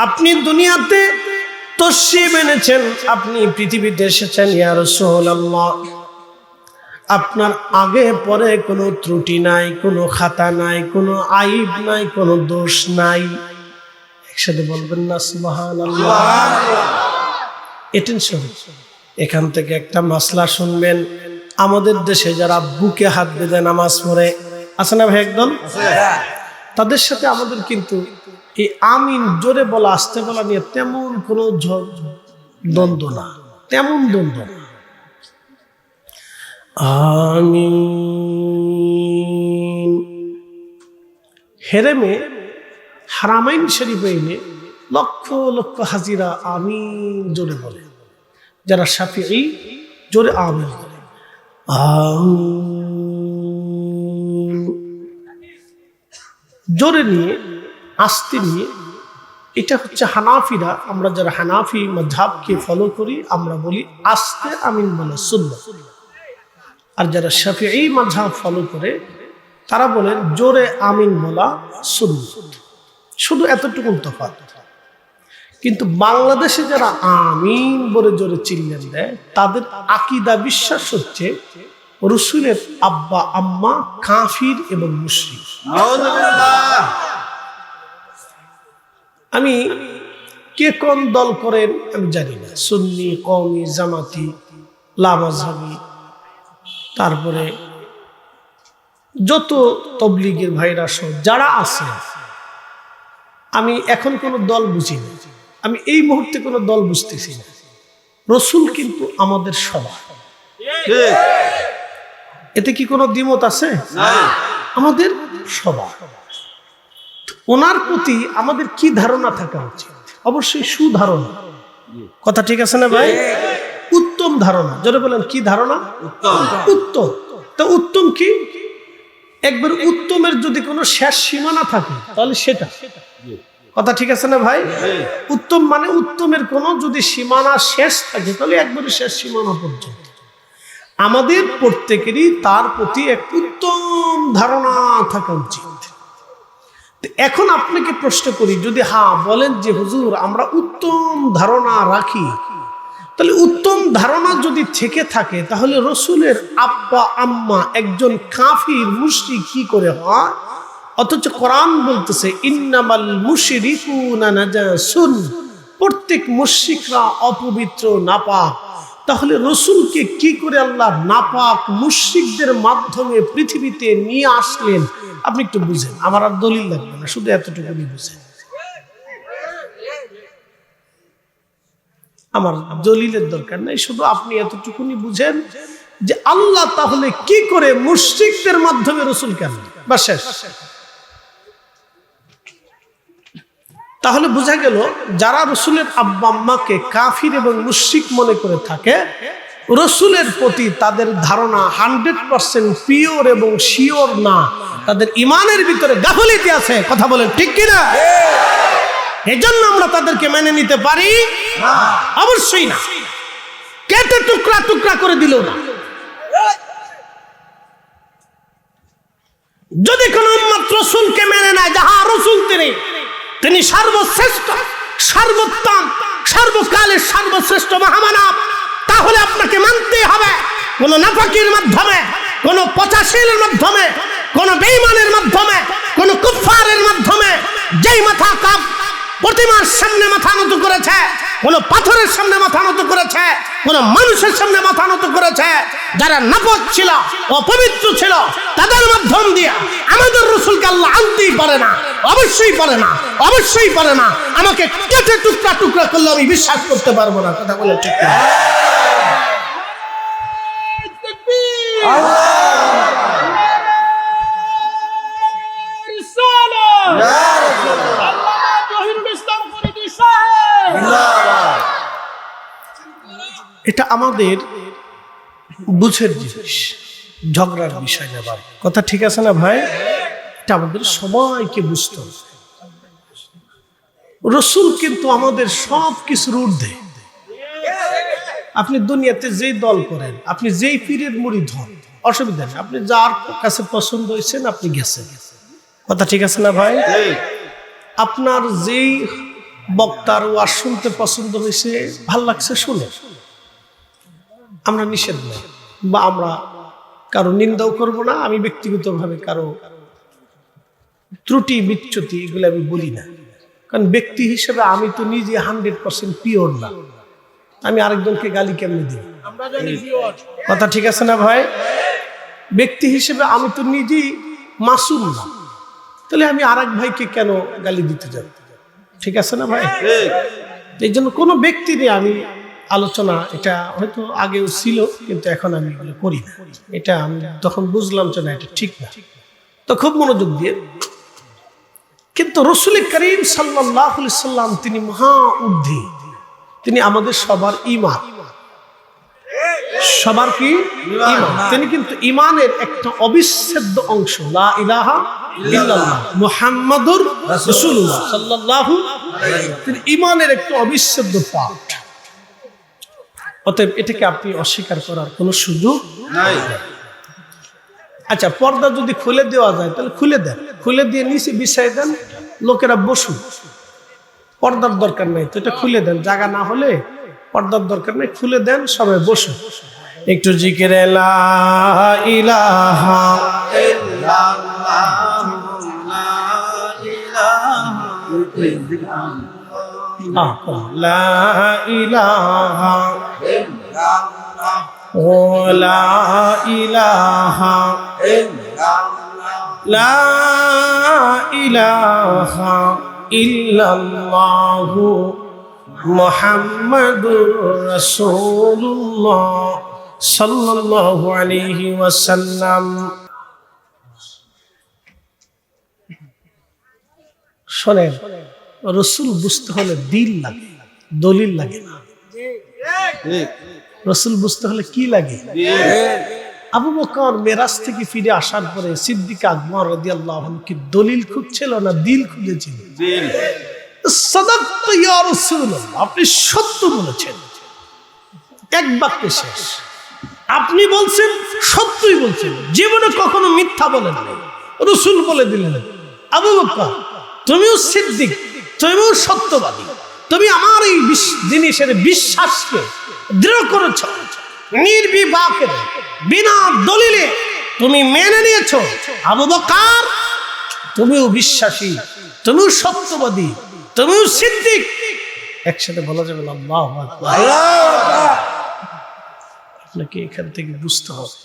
আপনি দুনিয়াতে তশরিফ এনেছেন, আপনি পৃথিবীতে এসেছেন ইয়া রাসূলুল্লাহ, আপনার আগে পরে কোনো ত্রুটি নাই, কোনো খাতা নাই, কোনো আইব নাই, কোনো দোষ নাই। একসাথে বলবেন না সুবহানাল্লাহ? এটেনশন, এখান থেকে একটা মাসলা শুনবেন। আমাদের দেশে যারা বুকে হাত বেঁধে নামাজ পড়ে আছে না ভাই, একদম তাদের সাথে আমাদের কিন্তু এই আমিন জোরে বলা আসতে বলা নিয়ে তেমন কোনো দ্বন্দ্ব না, তেমন দ্বন্দ্ব না। আমিন হেরেমে হারামাইন শরীফে এনে লক্ষ লক্ষ হাজিরা আমিন জোরে বলে, যারা শাফিঈ জোরে আমিন বলে। আমিন জোরে নিয়ে আস্তে নিয়ে, এটা হচ্ছে হানাফিরা, আমরা যারা হানাফি মাযহাবকে ফলো করি আমরা বলি আস্তে আমিন বলা সুন্নাত, আর যারা শাফিঈ মাযহাব ফলো করে তারা বলেন জোরে আমিন বলা সুন্নাত। শুধু এতটুকু তফাৎ। কিন্তু বাংলাদেশে যারা আমিন বলে জোরে চিল্লেন দেয়, তাদের আকীদা বিশ্বাস হচ্ছে রাসূলের আব্বা আম্মা কাফির এবং মুশরিক। নাউযুবিল্লাহ। আমি কে কোন দল করেন আমি জানি না, সুন্নি, কওমি, জামাতি, লামাযহাবি, তারপরে যত তবলিগের ভাইরা সহ যারা আছে, আমি এখন কোনো দল বুঝি না, আমি এই মুহূর্তে কোনো দল বুঝতেছি না। রাসূল কিন্তু আমাদের সবার, এতে কি কোনো দ্বিমত আছে? আমাদের সবার। ওনার প্রতি আমাদের কি ধারণা থাকা উচিত? অবশ্যই সুধারণা। কথা ঠিক আছে না ভাই? উত্তম ধারণা। জোরে বলেন, কি ধারণা? উত্তম। তো উত্তম কি? একবার উত্তমের যদি কোনো শেষ সীমানা থাকে তাহলে সেটা। কথা ঠিক আছে না ভাই? উত্তম মানে উত্তমের কোনো যদি সীমানা শেষ থাকে তাহলে একবারে শেষ সীমানা পর্যন্ত। আমাদের প্রত্যেকেরই তার প্রতি এক উত্তম ধারণা থাকা উচিত। এখন আপনাকে প্রশ্ন করি, যদি হ্যাঁ বলেন যে হুজুর আমরা উত্তম ধারণা রাখি, তাহলে উত্তম ধারণা যদি থেকে থাকে তাহলে রসুলের আব্বা আম্মা একজন কাফির মুশরিক কি করে হয়? অথচ কোরআন বলতেছে ইন্নামাল মুশরিকুনা নাজাসুন, প্রত্যেক মুশরিকরা অপবিত্র, নাপাক। তাহলে রসুলকে কি করে আল্লাহ নাপাক মুশরিকদের মাধ্যমে পৃথিবীতে নিয়ে আসলেন? আপনি একটু বুঝেন, আমার আর দলিল লাগবে না, শুধু এতটুকুনি বুঝেন। আমার দলিলের দরকার নাই, শুধু আপনি এতটুকুনি বুঝেন যে আল্লাহ তাহলে কি করে মুশরিকদের মাধ্যমে রসুলকে আনলেন, বা শেষ। তাহলে বোঝা গেল যারা রসুলের আব্বা আম্মাকে কাফির এবং মুশরিক মনে করে থাকে, রসুলের প্রতি তাদের ধারণা 100% পিওর এবং শিওর না, তাদের ইমানের ভিতরে গাফিলতি আছে। কথা বলেন ঠিক কিনা? এজন্য আমরা তাদেরকে মেনে নিতে পারি না, অবশ্যই না। কেটে টুকরা টুকরা করে দিল না। যদি কোন উম্মত রাসূলকে মেনে নেয়, যাহা রাসূল তিনি সর্বশ্রেষ্ঠ, সর্বোত্তম, সর্বকালের সর্বশ্রেষ্ঠ মহামানব, তাহলে আপনাকে মানতে হবে। কোন নাফাকির মাধ্যমে, কোন পচাশিলের মাধ্যমে, কোন বেঈমানের মাধ্যমে, কোন কুফফারের মাধ্যমে, যেই মাথা কাপ প্রতিমার সামনে মাথা নত করেছে, কোন পাথরের সামনে মাথা নত করেছে, কোন মানুষের সামনে মাথা নত করেছে, যারা নাপাক ছিল, অপবিত্র ছিল, তাদের মাধ্যম দিয়ে আমাদের রাসূলকে আল্লাহ আনতেই পারে না, অবশ্যই পারে না, অবশ্যই পারে না। আমাকে কেটে টুকরা টুকরা করলে আমি বিশ্বাস করতে পারবো না। কথা বলে ঠিক না? এটা আমাদের বুঝের জিনিস, ঝগড়ার বিষয় না ভাই। কথা ঠিক আছে না ভাই? এটা আমাদের সবাইকে বুঝতে হবে। রসুল কিন্তু আমাদের সব কিছুর ঊর্ধ্বে। আপনি দুনিয়াতে যেই দল করেন, আপনি যেই পীরের মুরিদ হন, অসুবিধা নেই, আপনি যার কাছে পছন্দ হয়েছেন আপনি গেছেন। কথা ঠিক আছে না ভাই? আপনার যেই বক্তার ওয়াজ শুনতে পছন্দ হয়েছে, ভাল লাগছে, শুনে, আমরা নিষেধ নেই, বা আমরা কারো নিন্দাও করব না। আমি ব্যক্তিগতভাবে কারো ত্রুটি বিচ্যুতি এগুলো আমি বলি না, কারণ ব্যক্তি হিসেবে আমি তো নিজে 100% পিওর না, আমি আরেকজনকে গালি কেমনে দিই? কথা ঠিক আছে না ভাই? ব্যক্তি হিসেবে আমি তো নিজেই মাসুম না, তাহলে আমি আরেক ভাইকে কেন গালি দিতে যাব? ঠিক আছে না ভাই? এই জন্য কোনো ব্যক্তি নিয়ে আমি আলোচনা, এটা হয়তো আগেও ছিল কিন্তু এখন আমি এগুলো করি না। এটা আমি তখন বুঝলাম যে না, এটা ঠিক না, তো খুব মনোযোগ দিয়ে। কিন্তু রাসূল করিম সাল্লাল্লাহু আলাইহি সাল্লাম তিনি মহা ঊর্ধ্বে, তিনি আমাদের সবার ঈমান, সবার কি ঈমান। তিনি কিন্তু ঈমানের একটা অবিচ্ছেদ্য অংশ, লা ইলাহা ইল্লাল্লাহ মুহাম্মাদুর রাসূলুল্লাহ সাল্লাল্লাহু আলাইহি ওয়াসাল্লাম, তিনি ঈমানের একটা অবিচ্ছেদ্য পার্ট। অতএব এটাকে আপনি অস্বীকার করার কোনো সুযোগ নাই। আচ্ছা, পর্দা যদি খুলে দেওয়া যায় তাহলে খুলে দেন, খুলে দিয়ে নিচে বিছাই দেন, লোকেরা বসুন, পর্দার দরকার নাই তো এটা খুলে দেন। জায়গা না হলে পর্দার দরকার নাই, খুলে দেন, সবাই বসুন। একটু জিকিরে লা ইলাহা ইল্লাল্লাহ, লা ইলাহা ইল্লাল্লাহ, লা ইলাহা ইল্লাল্লাহ, লা ইলাহা ইল্লাল্লাহ মুহাম্মাদুর রাসূলুল্লাহ সাল্লাল্লাহু আলাইহি ওয়াসাল্লাম। শোনেন, রসুল বুঝতে হলে দিল লাগে, দলিল লাগে না। রসুল বুঝতে হলে কি লাগে? আবু বকর মেরাজ থেকে ফিরে আসার পরে সিদ্দিক আকবর রাদিয়াল্লাহু আনহু কি দলিল খুঁজছিল না দিল খুঁজেছিল? সাদাক্তা ইয়া রাসূলুল্লাহ, আপনি সত্য বলেছেন। এক বাক্যে শেষ। আপনি বলছেন, সত্যই বলছেন, জীবনে কখনো মিথ্যা বলেন না। রাসূল বলে দিলেন, আবু বকর তুমিও সিদ্দিক, তুমিও সত্যবাদী, তুমি আমার এই জিনিসের বিশ্বাসকে দৃঢ় করেছ, নির্বিবাকে বিনা দলিলে তুমি মেনে নিয়েছো। আবু বকর তুমিও বিশ্বাসী, তুমিও সত্যবাদী, তুমিও সিদ্দিক। একসাথে বলা যাবে না আল্লাহু আকবার। আপনাকে এখান থেকে বুঝতে হবে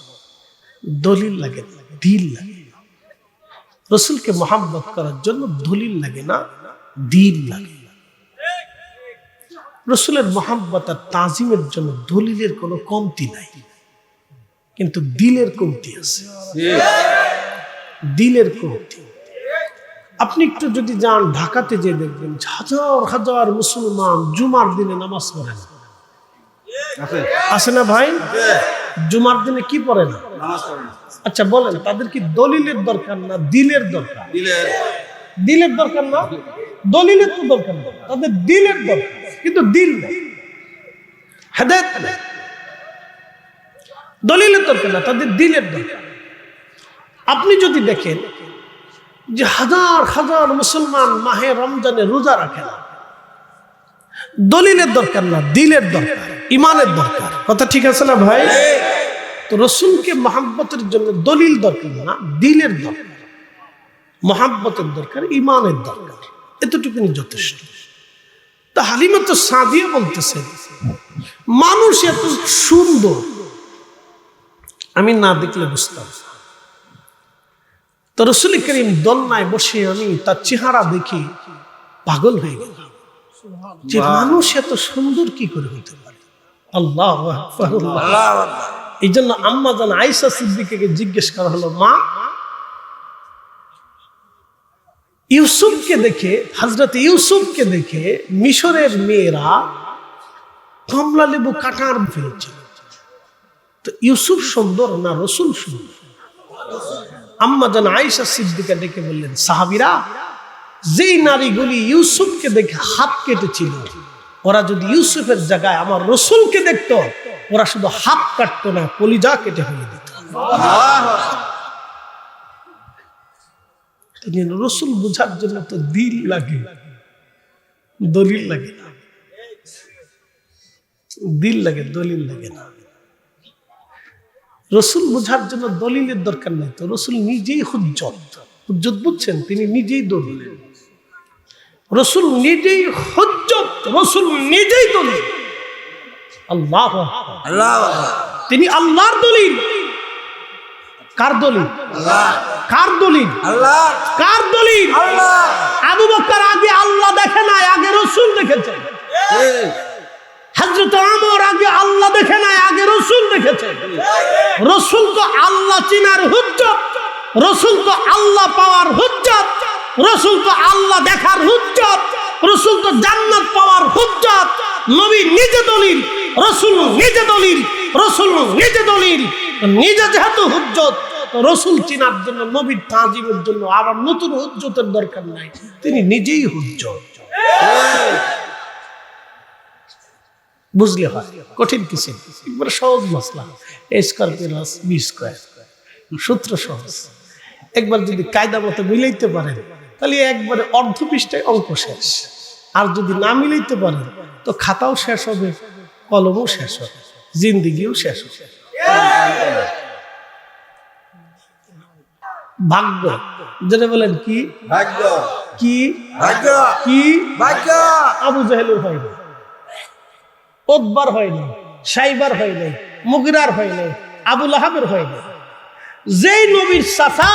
দলিল লাগে না, দিল লাগে। রসুলকে মহব্বত করার জন্য দলিল লাগে না, দিল লাগে। রসুলের মহব্বত আর তাজিমের জন্য দলিলের কোনো কমতি নাই, কিন্তু দিলের কমতি আছে, দিলের কমতি। আপনি একটু যদি যান ঢাকাতে যে দেখবেন হাজার হাজার মুসলমান জুমার দিনে নামাজ পড়ে না। আছে না ভাই? জুমার দিনে কি পড়ে না? আচ্ছা বলেন, তাদের কি দলিলের দরকার না দিলের দরকার? দিলের দরকার না, দলিলের তো দরকার না, তাদের দিলের দরকার, কিন্তু দিল নেই, হেদায়েত নেই। দলিলের দরকার না, তাদের দিলের দরকার। আপনি যদি দেখেন যে হাজার হাজার মুসলমান মাহে রমজানে রোজা রাখে না, দলিলের দরকার না, দিলের দরকার, ইমানের দরকার। কথা ঠিক আছে না ভাই? তো রসুলকে মহাব্বতের জন্য দলিল দরকার না, দিলের দরকার, মহাব্বতের দরকার, ইমানের দরকার, এতটুকুনি যথেষ্ট। তা হালিমা তো সাদিয়া বলতেছেন, মানুষ এত সুন্দর আমি না দেখলে বুঝতাম। তো রাসূল করিম দোলনায় বসে আমি তার চেহারা দেখি পাগল হয়ে গেলাম, যে মানুষ এত সুন্দর কি করে হতে পারে। আল্লাহু আকবার, আল্লাহু আকবার। এই জন্য আম্মা জান আয়েশা সিদ্দিকাকে জিজ্ঞেস করা হলো, মা ইউসুফকে দেখে, হযরত ইউসুফকে দেখে মিশরের মেয়েরা কমলা লেবু কাটার ফেলেছিল, তো ইউসুফ সুন্দর না রাসূল সুন্দর? আম্মা জান আয়েশা সিদ্দিকা ডেকে বললেন, সাহাবীরা, যেই নারীগুলি ইউসুফকে দেখে হাত কেটেছিল, ওরা যদি ইউসুফের জায়গায় আমার রাসূলকে দেখতো, ওরা শুধু হাত কাটতো না, কলিজা কেটে ফেলে দিত। রাসূল বোঝার জন্য তো দিল লাগে, দলিল লাগে না। দিল লাগে, দলিল লাগে না। রাসূল বোঝার জন্য দলিলের দরকার নেই, তো রাসূল নিজেই হুজ্জত। হুজ্জত বুঝছেন? তিনি নিজেই দলিল। রাসূল নিজেই হুজ্জত, রাসূল নিজেই দলিল। আল্লাহু আকবার, আল্লাহু আকবার। তিনি আল্লাহর দলিল। কার দলিল? আল্লাহ। কার দলিল? আল্লাহ। কার দলিল? আল্লাহ। আবু বকর আগে আল্লাহ দেখে নাই, আগে রাসূল দেখেছে। হযরত ওমর আগে আল্লাহ দেখে নাই, আগে রাসূল দেখেছে। রাসূল তো আল্লাহ চিনার হুজ্জত, রাসূল তো আল্লাহ পাওয়ার হুজ্জত, রাসূল তো আল্লাহ দেখার হুজ্জত, রাসূল তো জান্নাত পাওয়ার হুজ্জত। নবী নিজে দলিল, রাসূল নিজে দলিল, রাসূল নিজে দলিল। নিজে যেহেতু হুজ্জত, তো রাসূল চিনার জন্য, নবীর তাজিমের জন্য আবার নতুন হুজ্জতের দরকার নাই, তিনি নিজেই হুজ্জত। বুঝলে হয়, কঠিন কিছু, একবারে সহজ মসলা। এ স্কয়ার প্লাস বি স্কয়ার, সূত্র সহজ। একবার যদি কায়দা মতো মিলাইতে পারেন, তাহলে একবারে অর্ধ পৃষ্ঠায় অঙ্ক শেষ। আর যদি না মিলাইতে পারেন, তো খাতাও শেষ হবে, কলমও শেষ হবে, জিন্দিগিও শেষ হবে। ভাগ্য যেটা বলেন, কি ভাগ্য? কি ভাগ্য? কি ভাগ্য? আবু জাহেলের হয় না, ওতবার হয় না, সাইবার হয় নাই, মুগিরার হয় নাই, আবু লাহাবের হয় নাই। যেই নবীর চাচা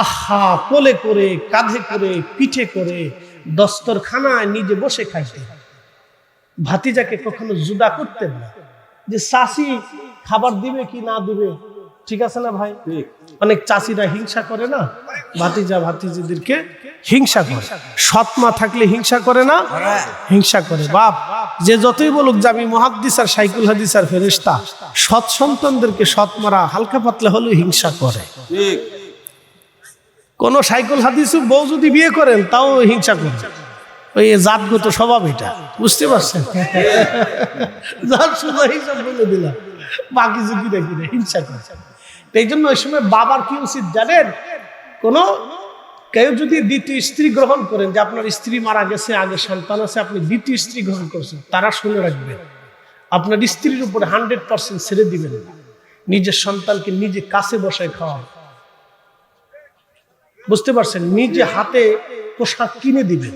আহা কোলে করে, কাঁধে করে, পিঠে করে দস্তরখানায় নিজে বসে খাইতেন, ভাতিজাকে কখনো জুদা করতেন না, যে চাচি খাবার দিবে কি না দিবে। ঠিক আছে না ভাই? অনেক চাচিরা হিংসা করে না ভাতিজা ভাতিজিদেরকে, হিংসা করে। সৎ মা থাকলে হিংসা করে না? হিংসা করে। বাপ যে যতই বলুক যে আমি মুহাদ্দিস আর শাইখুল হাদিস আর ফেরেশতা, সৎ সন্তানদেরকে সৎ মারা হালকা পাতলা হলেও হিংসা করে। কোন শাইখুল হাদিস বউ যদি বিয়ে করেন তাও হিংসা করে। ওই জাতগত স্বভাব এটা, বুঝতে পারছেন? যার শুধু হিসাব বলে দিলাম, বাকি যদি দেখি না হিংসা করে। এই জন্য ওই সময় বাবার কি উচিত জানেন? কেউ যদি দ্বিতীয় স্ত্রী গ্রহণ করেন, যে আপনার স্ত্রী মারা গেছে, আগে সন্তান আছে, আপনি দ্বিতীয় স্ত্রী গ্রহণ করছেন, তারা শুনে রাখবেন আপনার স্ত্রীর উপরে 100% ছেড়ে দিবেন না। নিজের সন্তানকে নিজে কাছে বসায় খাওয়ান, বুঝতে পারছেন? নিজে হাতে পোশাক কিনে দিবেন,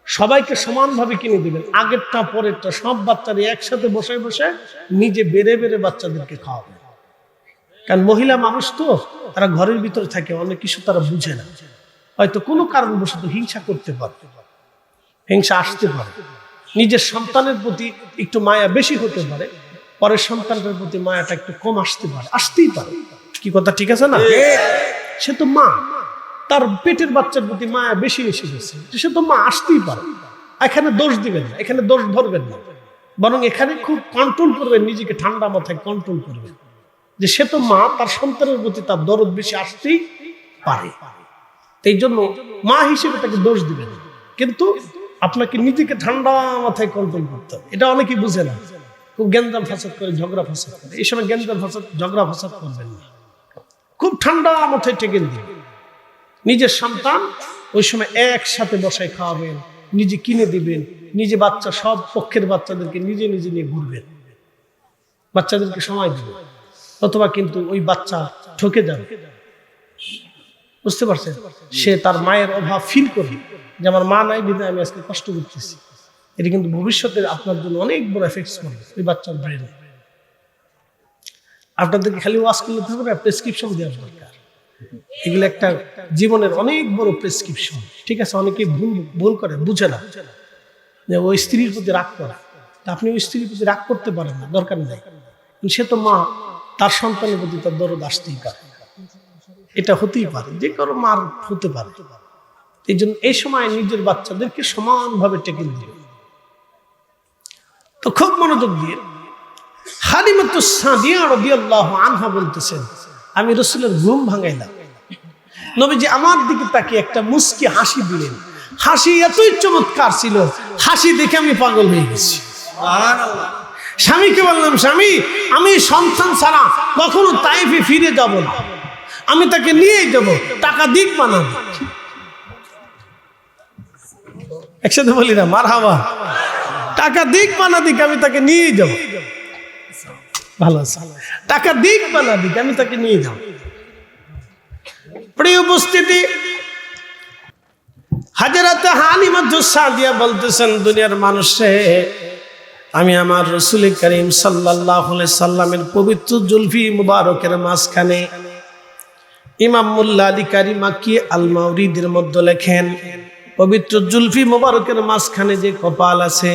সবাইকে সমানভাবে কিনে দিবেন, আগেরটা পরেরটা সব বাচ্চাদের একসাথে বসে বসে নিজে বেড়ে বেড়ে বাচ্চাদেরকে খাওয়াবেন। কারণ মহিলা মানুষ তো, তারা ঘরের ভিতরে থাকে, অনেক কিছু তারা বুঝে না, হয়তো কোনো কারণবশত হিংসা করতে পারে, হিংসা আসতে পারে। নিজের সন্তানের প্রতি একটু মায়া বেশি হতে পারে, পরের সন্তানের প্রতি মায়াটা একটু কম আসতে পারে, আসতেই পারে। কি কথা ঠিক আছে না? সে তো মা, তার পেটের বাচ্চার প্রতি মায়া বেশি এসে গেছে, সে তো মা, আসতেই পারে। এখানে দোষ দিবেন না, এখানে দোষ ধরবেন না, বরং এখানে খুব কন্ট্রোল করবেন, নিজেকে ঠান্ডা মাথায় কন্ট্রোল করবেন যে সে তো মা, তার সন্তানের প্রতি তার দরদ বেশি আসতেই পারে। এই জন্য মা হিসেবে তাকে দোষ দিবেন, কিন্তু আপনাকে নিজেকে ঠান্ডা মাথায় কন্ট্রোল করতে হবে। এটা অনেকেই বুঝে না, খুব গ্যাঞ্জাম ফাসাদ করে, ঝগড়া ফাসাদ করে। এই সময় গ্যাঞ্জাম ফাসাদ, ঝগড়া ফাসাদ করবেন না, খুব ঠান্ডা মাথায় টেকেন দিবেন। নিজের সন্তান ওই সময় একসাথে বসায় খাওয়াবেন, নিজে কিনে দিবেন, নিজে বাচ্চা, সব পক্ষের বাচ্চাদেরকে নিজে নিজে নিয়ে ঘুরবেন, বাচ্চাদেরকে সময় দিবেন। অথবা কিন্তু ওই বাচ্চা ঠকে যাবে, বুঝতে পারছেন? সে তার মায়ের অভাব ফিল করবে, যে আমার মা নাই বিধায় আমি আজকে কষ্ট করতেছি। এটা কিন্তু ভবিষ্যতে আপনার জন্য অনেক বড় এফেক্ট করবে ওই বাচ্চার ব্রেনে। আপনাদেরকে খালি ওয়াজ করলে হবে না, প্রেসক্রিপশন দেওয়ার দরকার। এগুলো একটা জীবনের অনেক বড় প্রেসক্রিপশন, ঠিক আছে? অনেকে ভুল করে, বুঝে না যে ওই স্ত্রীর প্রতি রাগ করে। আপনি ওই স্ত্রীর প্রতি রাগ করতে পারেন না, দরকার নেই। সে তো মা, তার সন্তানের প্রতি তার দরদ আসতেই পারে, এটা হতেই পারে, যে কারো মার হতে পারে। এই জন্য এই সময় নিজের বাচ্চাদেরকে সমানভাবে টেকেল দিবে। তো খুব মনোযোগ দিয়ে হালিমাতুস সাদিয়া রাদিয়াল্লাহু আনহা বলতেছেন, আমি রাসূলের ঘুম ভাঙাইলাম, নবীজি আমার দিকে তাকিয়ে একটা মুস্কি হাসি দিলেন। হাসি এতই চমৎকার ছিল, হাসি দেখে আমি পাগল হয়ে গেছি। সুবহানাল্লাহ। স্বামীকে বললাম, স্বামী, আমি সন্তান ছাড়া কখনো তাইফে ফিরে যাব না, আমি তাকে নিয়েই যাব, টাকা দিক বানাবো। একসাথে বলি না মারহাবা, টাকা দিক বানা দিক, আমি তাকে নিয়েই যাব। ভালো আছে, টাকা দিক বানা দিক, আমি তাকে নিয়ে যাব। প্রিয় উপস্থিতি, হযরত হালিমাতুস সাদিয়া বলতেছেন, দুনিয়ার মানুষে আমি আমার রাসূল করিম সাল্লাল্লাহু আলাইহি সাল্লামের পবিত্র জুলফি মুবারকের মাঝখানে, ইমাম মুল্লা আলী কারি মাক্কি আল মাওরিদের মধ্যে লেখেন, পবিত্র জুলফি মুবারকের মাঝখানে যে কপাল আছে,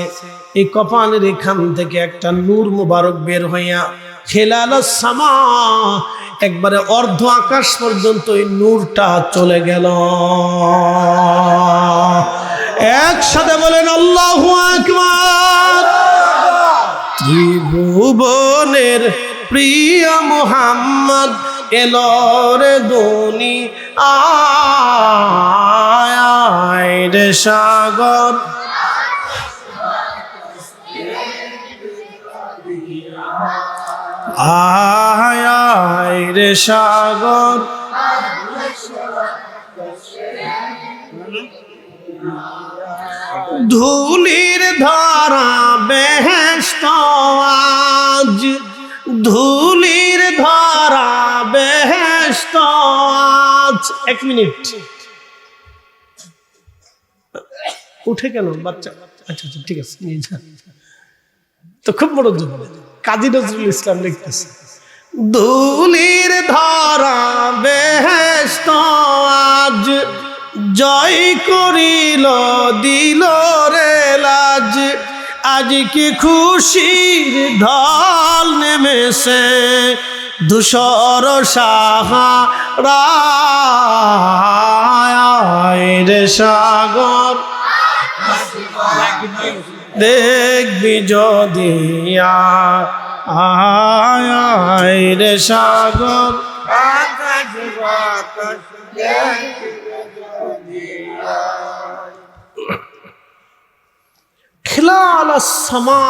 এই কপালের এখান থেকে একটা নূর মুবারক বের হইয়া খেলালাস সামা, একবারে অর্ধ আকাশ পর্যন্ত এই নূরটা চলে গেল। একসাথে বলেন আল্লাহু আকবার। ত্রিভুবনের প্রিয় মুহাম্মদ এলো রে দুনিয়ায় রে সাগর, আয় আয় রে সাগর, ধুলির ধারা বেহেশত আজ, ধুলির ধারা বেহেশত আজ। এক মিনিট, উঠে কেন বাচ্চা? আচ্ছা আচ্ছা ঠিক আছে, নিয়ে যান। তো খুব বড় জন্য কাজী নজরুল ইসলাম লিখতেছে, ধুলির ধারা বেহেশত আজ, জয় করিল দিল রে লাজ, আজ কি খুশির ঢল নেমেছে ধূসর সাহারায় রে সাগর দেখবি যদি আয় রে সাগর খিলাল আস-সামা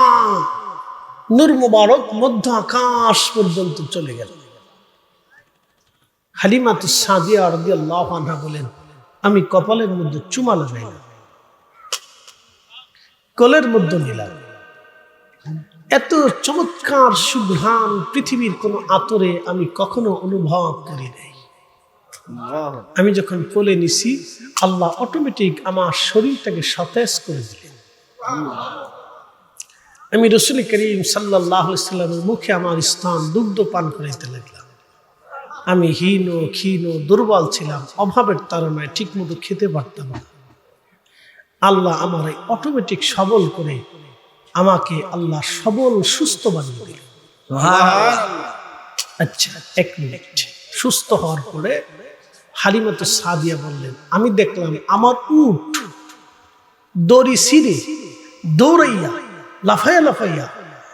নূর মুবারক মধ্য আকাশ পর্যন্ত চলে গেল। হালিমাতুস সাদিয়া রাদিয়াল্লাহু আনহা বলেন, আমি কপালের মধ্যে চুমা লাগাই না, কোলের মধ্যে নিলাম। এত চমৎকার সুঘ্রাণ পৃথিবীর কোন আতরে আমি কখনো অনুভব করি নাই। আমি যখন কোলে নিছি, আল্লাহ অটোমেটিক আমার শরীরটাকে সতেজ করে দিলেন। আমি রাসূল করিম সাল্লাল্লাহু আলাইহি সাল্লামের মুখে আমার স্থান দুগ্ধ পান করাইতে লাগলাম। আমি হীন ক্ষীণ দুর্বল ছিলাম, অভাবের তাড়নায় ঠিক মতো খেতে পারতাম না। আল্লাহ আমার অটোমেটিক সবল করে আমাকে আল্লাহ সবল সুস্থ বানিয়ে দিলেন। আচ্ছা, এক মিনিট। সুস্থ হওয়ার পরে হালিমাতুস সাদিয়া বললেন, আমি দেখলাম আমার উট দড়ি ছিঁড়ে দৌড়াইয়া লাফাইয়া লাফাইয়া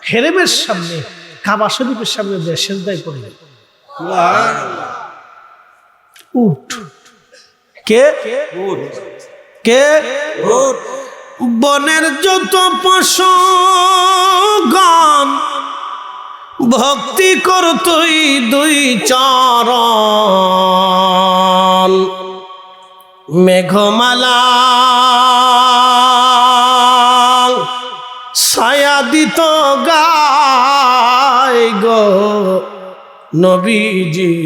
হেরেমের সামনে কাবা শরীফের সামনে দিয়ে সেজদায় পড়ে গেল। উট কে? কে? বনের যত পশু গান ভক্তি করতই দুই চরণ, মেঘমালা ছায়া দিত গায় গো নবীজি,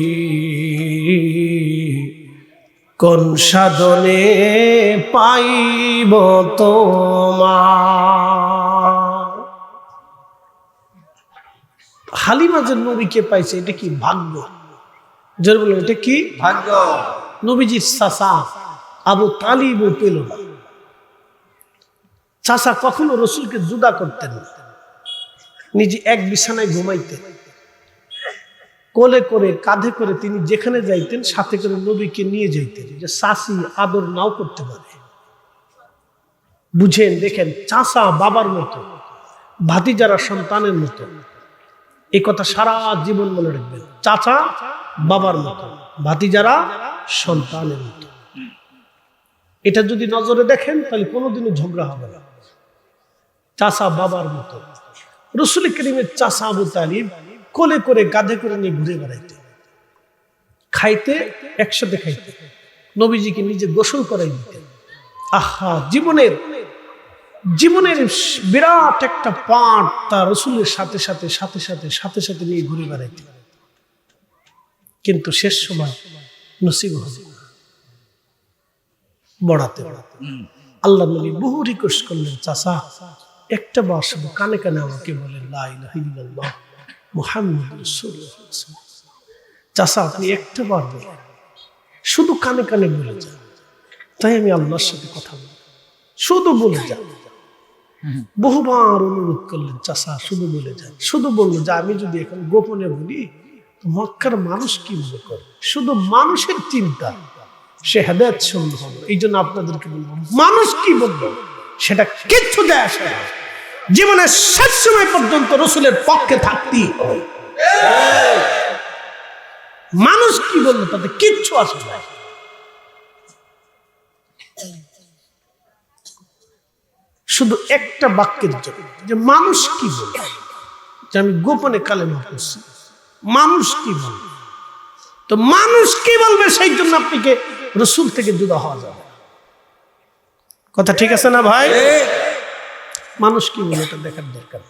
কোন সাধনে পাইব তোমার। হালিমা যে নবীকে পাইছে, এটা কি ভাগ্য? জোর বলুন, এটা কি ভাগ্য? নবীজির চাচা আবু তালিবও পেল না। চাচা কখনো রসুলকে জুদা করতেন না, নিজে এক বিছানায় ঘুমাইতেন, কোলে করে কাঁধে করে তিনি যেখানে যাইতেন সাথে করে নবীকে নিয়ে যাইতেন, যে চাচি আদর নাও করতে পারে। বুঝেন, দেখেন, চাচা বাবার মতো, ভাতিজারা সন্তানের মতো। এই কথা সারা জীবন মনে রাখবেন, চাচা বাবার মতো, ভাতিজারা সন্তানের মতো। এটা যদি নজরে দেখেন তাহলে কোনোদিনও ঝগড়া হবে না। চাচা বাবার মতো। রাসূল করিমের চাচা আবু তালিব কোলে করে কাঁধে করে নিয়ে ঘুরে বেড়াইতে, খাইতে একসাথে খাইতে, নবীজিকে নিজে গোসল করাই দিতেন। আহা, জীবনের বিরাট একটা পাঠ তার রাসূলের সাথে সাথে সাথে সাথে সাথে সাথে নিয়ে ঘুরে বেড়াইতে। কিন্তু শেষ সময় নসিব হল বড়াতে বড়াতে। আল্লাহ নবী বহু রিকোয়েস্ট করলেন, চাচা একটা বার শুধু কানে কানে আমাকে বলেন লা ইলাহা ইল্লাল্লাহ মুহাম্মাদুর রাসূলুল্লাহ। চাচা আপনি একটা বার বলেন, শুধু কানে কানে বলে যান, তাই আমি আল্লাহর সাথে কথা বলি, শুধু বলে যান। বহুবার অনুরোধ করলেন, চাচা শুধু বলে যান। শুধু বললো যে আমি যদি এখন গোপনে বলি তো মক্কার মানুষ কি মনে করে, শুধু মানুষের চিন্তা, সে হেদায়েত শূন্য হবে। এই জন্য আপনাদেরকে বলবো, মানুষ কি বলবো সেটা কিচ্ছু যায় আসে না। জীবনের শেষ সময় পর্যন্ত রাসূলের পক্ষে থাকতেই হবে। মানুষ কি বললো তাতে কিচ্ছু আসে না। শুধু একটা বাক্যের জন্য, যে মানুষ কি বলবে, যে আমি গোপনে কালেমা পড়ছি, মানুষ কি বলবে, তো মানুষ কি বলবে সেই জন্য আপনাকে রাসূল থেকে জুদা হওয়া যাবে। কথা ঠিক আছে না ভাই? মানুষ কি বলে এটা দেখার দরকার।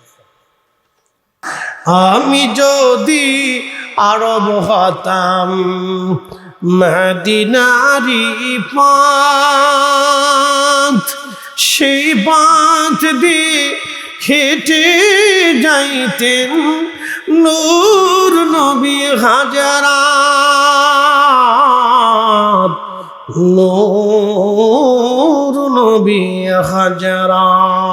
আমি যদি আরব হতাম মদিনারি পথ, সেই পথ দিয়ে হেঁটে যাইতেন নূর নবী হাজারাত, নূর নবী হাজারাত।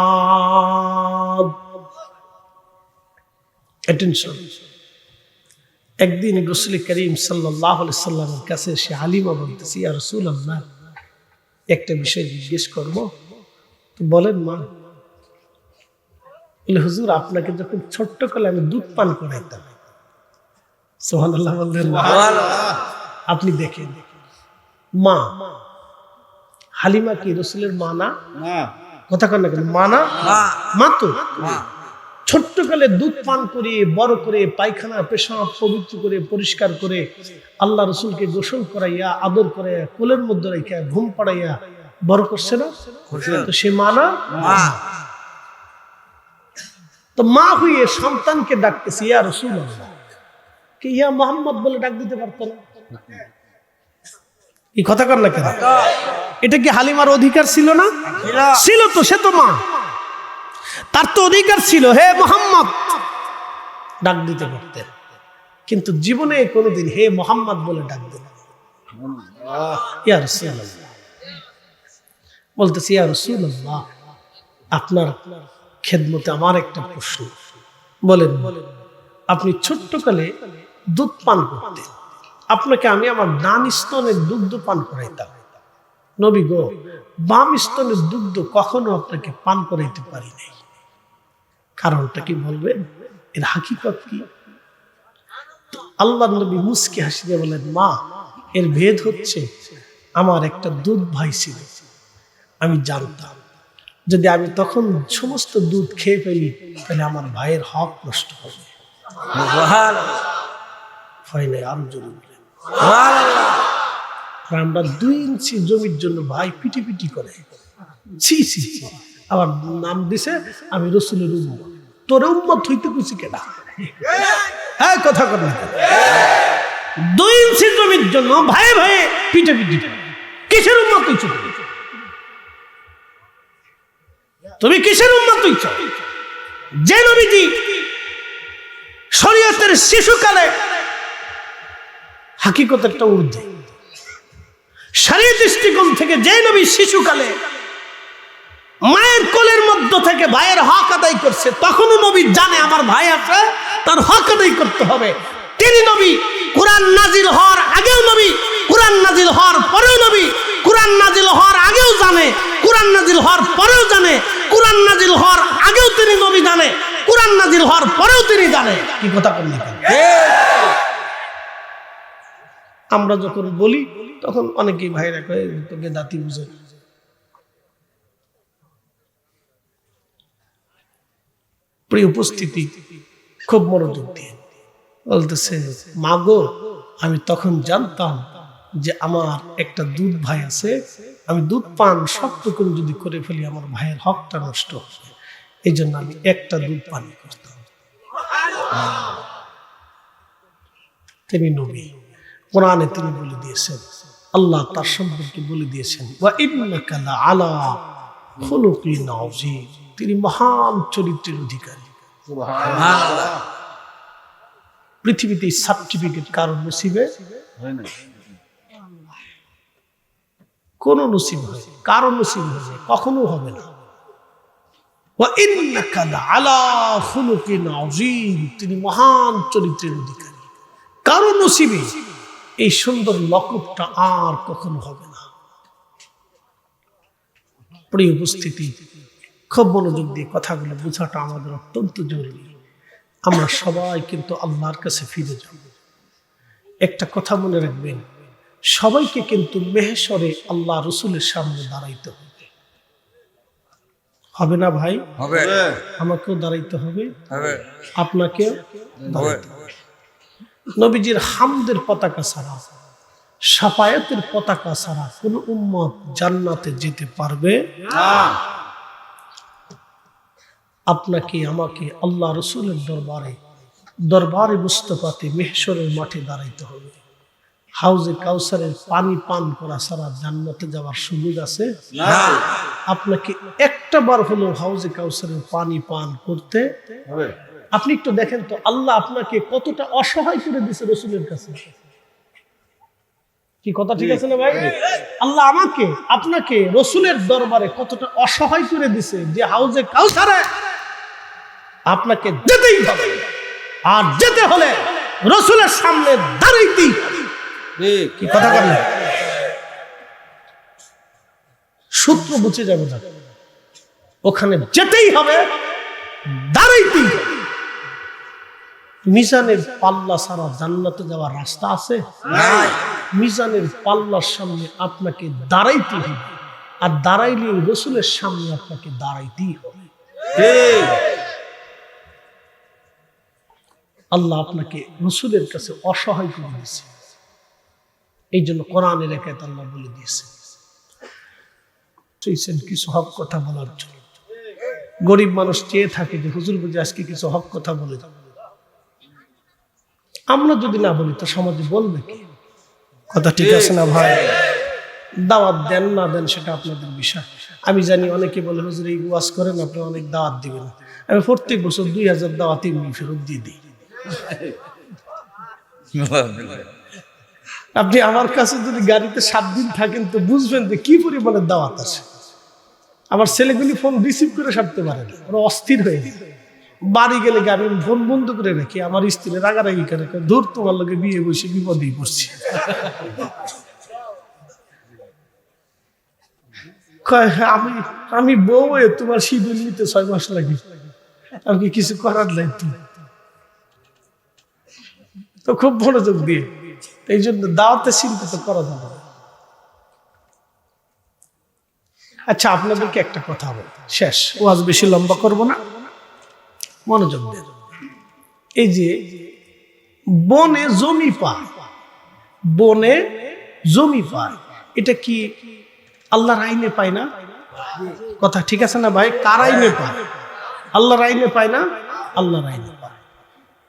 অ্যাটেনশন। একদিন রাসূল করিম সাল্লাল্লাহু আলাইহি সাল্লামের কাছে সে হালিমা বলতেছে, ইয়া রাসূলুল্লাহ, একটা বিষয় জিজ্ঞেস করব, তো বলেন মা। বলে, হুজুর, আপনাকে যখন ছোট্ট কালে আমি দুধ পান করাইতাম। সুবহানাল্লাহ বললেন না? আপনি দেখেন, মা হালিমা কি রাসূলের মা না? কথা কন না কেন? মা না? মা তো। ছোট্টকালে দুধ পান করিয়ে বড় করে পায়খানা পেশাব পবিত্র করে পরিষ্কার করে আল্লাহ রসুলকে গোসল করাইয়া আদর করাইয়া কোলের মধ্যে রেখে ঘুম পাড়াইয়া বড় করছে না? তো সে মা না? তো মা হয়ে সন্তানকে ডাকতেছে ইয়া রাসূলুল্লাহ, কি ইয়া মুহাম্মদ বলে ডাক দিতে পারতো না? এই কথা কর না কেন? এটা কি হালিমার অধিকার ছিল না? ছিল তো, সে তো মা, তার তো অধিকার ছিল হে মুহাম্মদ ডাক দিতে পারতেন, কিন্তু জীবনে কোনোদিন হে মুহাম্মদ বলে ডাক দেন। ইয়া রাসূলুল্লাহ বলতেছি, ইয়া রাসূলুল্লাহ, আপনার খেদমতে আমার একটা প্রশ্ন। বলেন। আপনি ছোট্টকালে দুধ পান করতেন, আপনাকে আমি আমার ডান স্তনের দুগ্ধ পান করাইতাম। নবী গো, বাম স্তনের দুগ্ধ কখনো আপনাকে পান করাইতে পারি নাই, কারণটা কি বলবেন? এর হাকিকত কি? আল্লাহ নবী মুস্কি হাসি দিয়ে বলেন, মা, এর ভেদ হচ্ছে আমার একটা দুধ ভাই ছিল, আমি জানতাম যদি আমি তখন সমস্ত দুধ খেয়ে ফেলি তাহলে আমার ভাইয়ের হক নষ্ট হবে। আমরা 2 ইঞ্চি জমির জন্য ভাই পিটি পিটি করে, আবার নাম দিছে আমি রাসূলের উম্মত। তোর উম্মত হইতে কইছি কেডা? হ্যাঁ, কথা কর না। 2 ইঞ্চি জমির জন্য ভাই ভাই পিটে পিটি, কিসের উম্মত হইছ তুমি? কিসের উম্মত হইছ? যে নবীজি শরীয়তের শিশুকালে হাকিকতেরটা ঊর্ধ্বে, শরীয়ত দৃষ্টিকোণ থেকে যে নবী শিশুকালে মায়ের কোলের মধ্য থেকে ভাইয়ের হক আদায় করছে, তখনও নবী জানে আমার ভাই আছে, তার হক আদায় করতে হবে। তিনি নবী, কোরআন নাজিল হওয়ার আগেও নবী, কোরআন নাজিল হওয়ার পরেও নবী, কোরআন নাজিল হওয়ার আগেও জানে, কোরআন নাজিল হওয়ার পরেও জানে, কোরআন নাজিল হওয়ার আগেও তিনি নবী জানে, কোরআন নাজিল হওয়ার পরেও তিনি জানে। কি কথা বললেন? আমরা যখন বলি তখন অনেকেই ভাইরা কয়ে তোকে দাঁতি বুঝে। প্রিয় উপস্থিতি, খুব মনোযোগ দিয়ে বলতেছে, মা গো, আমি তখন জানতাম যে আমার একটা দুধ ভাই আছে, আমি দুধ পান সবটুকু যদি করে ফেলি আমার ভাইয়ের হকটা নষ্ট হবে, এই জন্য আমি একটা দুধ পান করতাম। তিনি নবী, কোরআনে তিনি বলে দিয়েছেন, আল্লাহ তার সম্পর্কে বলে দিয়েছেন, ওয়া ইন্নাকা লাআলা খুলুকিন আযীম, তিনি মহান চরিত্রের অধিকারী। সুবহানাল্লাহ। পৃথিবীতে সার্টিফিকেট কারো নসিবে হয় না, কোন নসিব হয়, কারো নসিব হবে কখনো হবে না। ওয়া ইন্নাকা লাআলা খুলুকিন আযীম, তিনি মহান চরিত্রের অধিকারী। কারো নসিবে এই সুন্দর লকবটা আর কখনো হবে না। প্রিয় উপস্থিতি, খুব মনোযোগ দিয়ে কথাগুলো বোঝাটা আমাদের অত্যন্ত জরুরি। আমরা সবাই কিন্তু আল্লাহর কাছে ফিরে যাব। একটা কথা মনে রাখবেন, সবাইকে কিন্তু মেহশরে আল্লাহ রসুলের সামনে দাঁড়াইতে হবে। হবে না ভাই? হবে। আমাকেও দাঁড়াইতে হবে, আপনাকেও দাঁড়াইতে হবে। নবীজির হামদের পতাকা ছাড়া, শাফায়াতের পতাকা ছাড়া কোন উম্মত জান্নাতে যেতে পারবে না। আপনাকে আমাকে আল্লাহ রসুলের দরবারে মুস্তাফাতে মেহশরের মাঠে দাঁড়াইতে হবে। হাউজে কাউসারের পানি পান করা ছাড়া জান্নাতে যাওয়ার সুযোগ আছে না। আপনাকে একটা বার হলেও হাউজে কাউসারের পানি পান করতে হবে। আপনি একটু দেখেন তো, আল্লাহ আপনাকে কতটা অসহায় করে দিয়েছে রসুলের কাছে। কি কথা ঠিক আছে না ভাই? আল্লাহ আমাকে আপনাকে রসুলের দরবারে কতটা অসহায় করে দিছে যে হাউজে কাউসারে আপনাকে যেতেই হবে। আর যেতে হলে রসুলের সামনে দাঁড়াইতেই কি কথা বলেন, সূত্র বুঝে যাবে না, ওখানে যেতেই হবে, দাঁড়াইতেই হবে। মিজানের পাল্লা ছাড়া জান্নাতে যাওয়ার রাস্তা আছে? মিজানের পাল্লার সামনে আপনাকে দাঁড়াইতে হবে, আর দাঁড়াইলে রসুলের সামনে আপনাকে দাঁড়াইতেই হবে। আল্লাহ আপনাকে রসুলের কাছে অসহায় করে দিয়েছে, এই জন্য কোরআনের একাত আল্লাহ বলে দিয়েছে কিছু হক কথা বলার জন্য। গরিব মানুষ চেয়ে থাকে যে হুজুর বুঝে আজকে কিছু হক কথা বলে যাবে, আমরা যদি না বলি তো সমাজে বলবে কি? কথা ঠিক আছে না ভাই? দাওয়াত দেন না দেন সেটা আপনাদের বিষয়। আমি জানি অনেকে বলে হুজুর এই ওয়াজ করেন, আপনি অনেক দাওয়াত দিবেন। আমি প্রত্যেক বছর 2000 দাওয়াত এমনি ফেরত দিয়ে দিই। আপনি আমার কাছে যদি গাড়িতে 7 দিন থাকেন তো বুঝবেন যে কি পরিমাণের দাওয়াত আছে। আমার ছেলেগুলি ফোন রিসিভ করে সারতে পারে না, ওরা অস্থির হয়ে যায়। বাড়ি গেলে আমি ফোন বন্ধ করে রাখি, আমার স্ত্রী রাগারাগি করে, ধর তোমার লোকে বিয়ে বসে বিপদেই পড়ছি। আমি আমি বউ তোমার শিডিউল নিতে 6 মাস লাগে, আমি কিছু করার নাই তো খুব মনোযোগ দিয়ে, এই জন্য দাওয়াতে চিন্তিত করা যাবে না। আচ্ছা আপনাদেরকে একটা কথা বলবো, শেষ, ওয়াজ বেশি লম্বা করব না, মনোযোগ দেন। এই যে বনে জমি পায়, বনে জমি পায়, এটা কি আল্লাহর আইনে পায় না? কথা ঠিক আছে না ভাই? কার আইনে পায়? আল্লাহর আইনে পায় না? আল্লাহর আইনে পায়।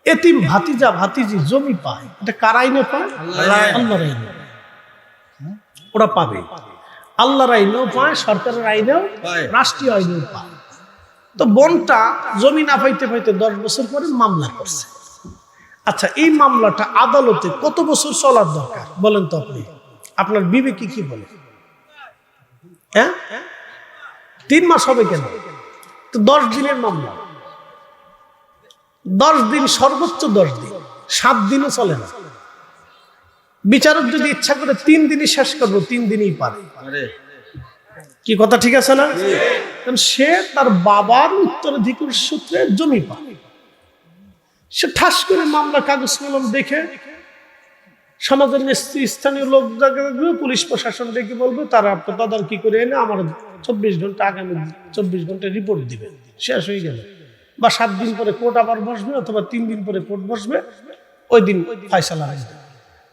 এতিম ভাতিজা ভাতিজি জমি পায়, এটা কার আইনে পায়? আল্লাহর আইনে। ওরা পাবে, আল্লাহর আইনেও পায়, সরকারের আইনেও, রাষ্ট্রীয় আইনেও পায়। তো বনটা জমি না পাইতে পাইতে 10 বছর পরে মামলা করছে। আচ্ছা এই মামলাটা আদালতে কত বছর চলার দরকার বলেন তো আপনি? আপনার বিবেকে কি বলে? হ্যাঁ 3 মাস হবে কেন? তো 10 দিনের মামলা, 10 দিন, সর্বোচ্চ 10 দিন, 7 দিনও চলে না। বিচারক যদি ইচ্ছা করে 3 দিনই শেষ করবো, 3 দিনই পারে। কি কথা ঠিক আছে না? সে তার বাবার উত্তরাধিকার সূত্রে জমি পায়, সে ঠাস করে মামলা কাগজ কলম দেখে সমাজের স্থানীয় লোক জায়গাগুলো পুলিশ প্রশাসন ডেকে বলবে, তারা আপনার তদারকি করে এনে আমার 24 ঘন্টা, আগামী 24 ঘন্টা রিপোর্ট দিবে, শেষ হয়ে গেল। বা 7 দিন পরে কোর্ট আবার বসবে, অথবা 3 দিন পরে কোর্ট বসবে, ওই দিন ফয়সালা হয়ে যাবে।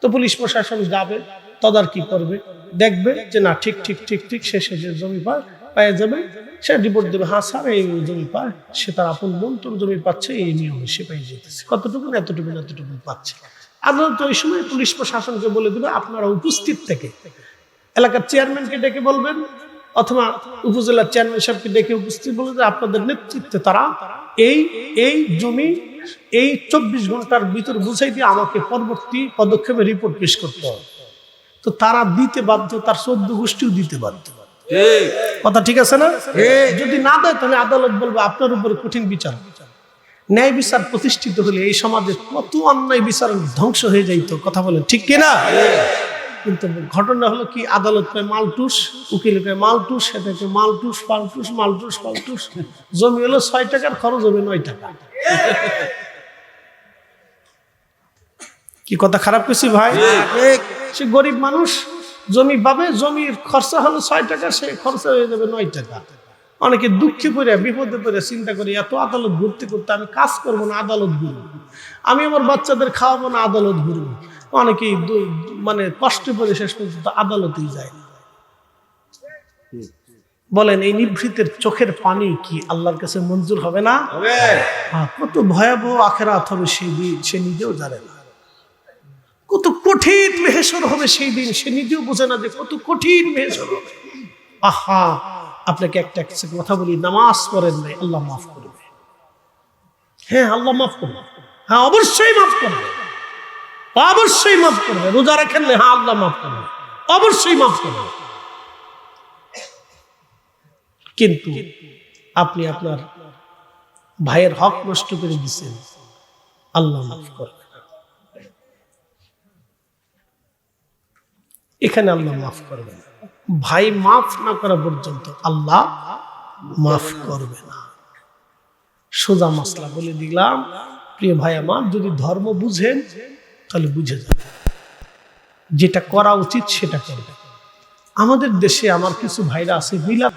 তো পুলিশ প্রশাসন যাবে, তদারকি করবে, দেখবে যে না ঠিক ঠিক ঠিক ঠিক শেষে যে জমি পাওয়া যাবে, সে রিপোর্ট দেবে, হ্যাঁ স্যার এই জমি পায়, সে তার আপন বন্ধুর জমি পাচ্ছে, এই নিয়মে সে পেয়ে যেতেছে, কতটুকু এতটুকু এতটুকু পাচ্ছে। আদালত ওই সময় পুলিশ প্রশাসনকে বলে দেবে, আপনারা উপস্থিত থেকে এলাকার চেয়ারম্যানকে ডেকে বলবেন, অথবা উপজেলার চেয়ারম্যান সাহেবকে ডেকে উপস্থিত বলে যে আপনাদের নেতৃত্বে তারা এই এই জমি এই 24 ঘন্টার ভিতর বুঝাই দিয়ে আমাকে পরবর্তী পদক্ষেপে রিপোর্ট পেশ করতে হবে। তো তারা দিতে বাধ্য, তার 14 গোষ্ঠীও দিতে বাধ্য। কথা ঠিক আছে না? যদি না দেয় তাহলে আদালত বলবে আপনার উপরে কঠিন বিচার। ন্যায় বিচার প্রতিষ্ঠিত হলে এই সমাজে কত অন্যায় বিচার ধ্বংস হয়ে যাইতো, কথা বলেন ঠিক কিনা? কিন্তু ঘটনা হলো কি, আদালত পায় মালটুস, উকিল পায় মালটুস, সেটাকে মালটুস পালটুস মালটুস পালটুস, জমি হলো 6 টাকার, খরচ হবে 9 টাকা। কি কথা খারাপ করছি ভাই? সে গরিব মানুষ জমি পাবে, জমির খরচা হলো 6 টাকা, সে খরচা হয়ে যাবে 9 টাকা। অনেকে দুঃখে পড়ে বিপদে পড়ে চিন্তা করি, এত আদালত ঘুরতে ঘুরতে আমি কাজ করবো না, আদালত ঘুরবো, আমি আমার বাচ্চাদের খাওয়াবো না, আদালত ঘুরবো। অনেকেই মানে কষ্ট করে শেষ পর্যন্ত আদালতেই যায় না। বলেন এই নিভৃতের চোখের পানি কি আল্লাহর কাছে মঞ্জুর হবে না? কত ভয়াবহ আখিরাত হবে সেই দিন, সে নিজেও জানে না। কত কঠিন মেহেশর হবে সেই দিন, সে নিজেও বোঝে না যে কত কঠিন মেহেশর হবে। আহা, আপনাকে একটা কথা বলি, নামাজ পড়েন নাই, আল্লাহ মাফ করবে। হ্যাঁ আল্লাহ মাফ করবে, হ্যাঁ অবশ্যই মাফ করবে, অবশ্যই মাফ করবে। রোজা রাখেন না, হ্যাঁ আল্লাহ মাফ করবে, অবশ্যই মাফ করবে। কিন্তু আপনি আপনার ভাইয়ের হক নষ্ট করে দিচ্ছেন, আল্লাহ মাফ করবে। এখানে আল্লাহ মাফ করবে না। ভাই মাফ না করা পর্যন্ত আল্লাহ মাফ করবে না। সোজা মাসলা বলে দিলাম। প্রিয় ভাই আমার, যদি ধর্ম বুঝেন তাহলে বুঝে যাবে, যেটা করা উচিত সেটা করবে। আমাদের দেশে আমার কিছু ভাইরা আছে মিলাদ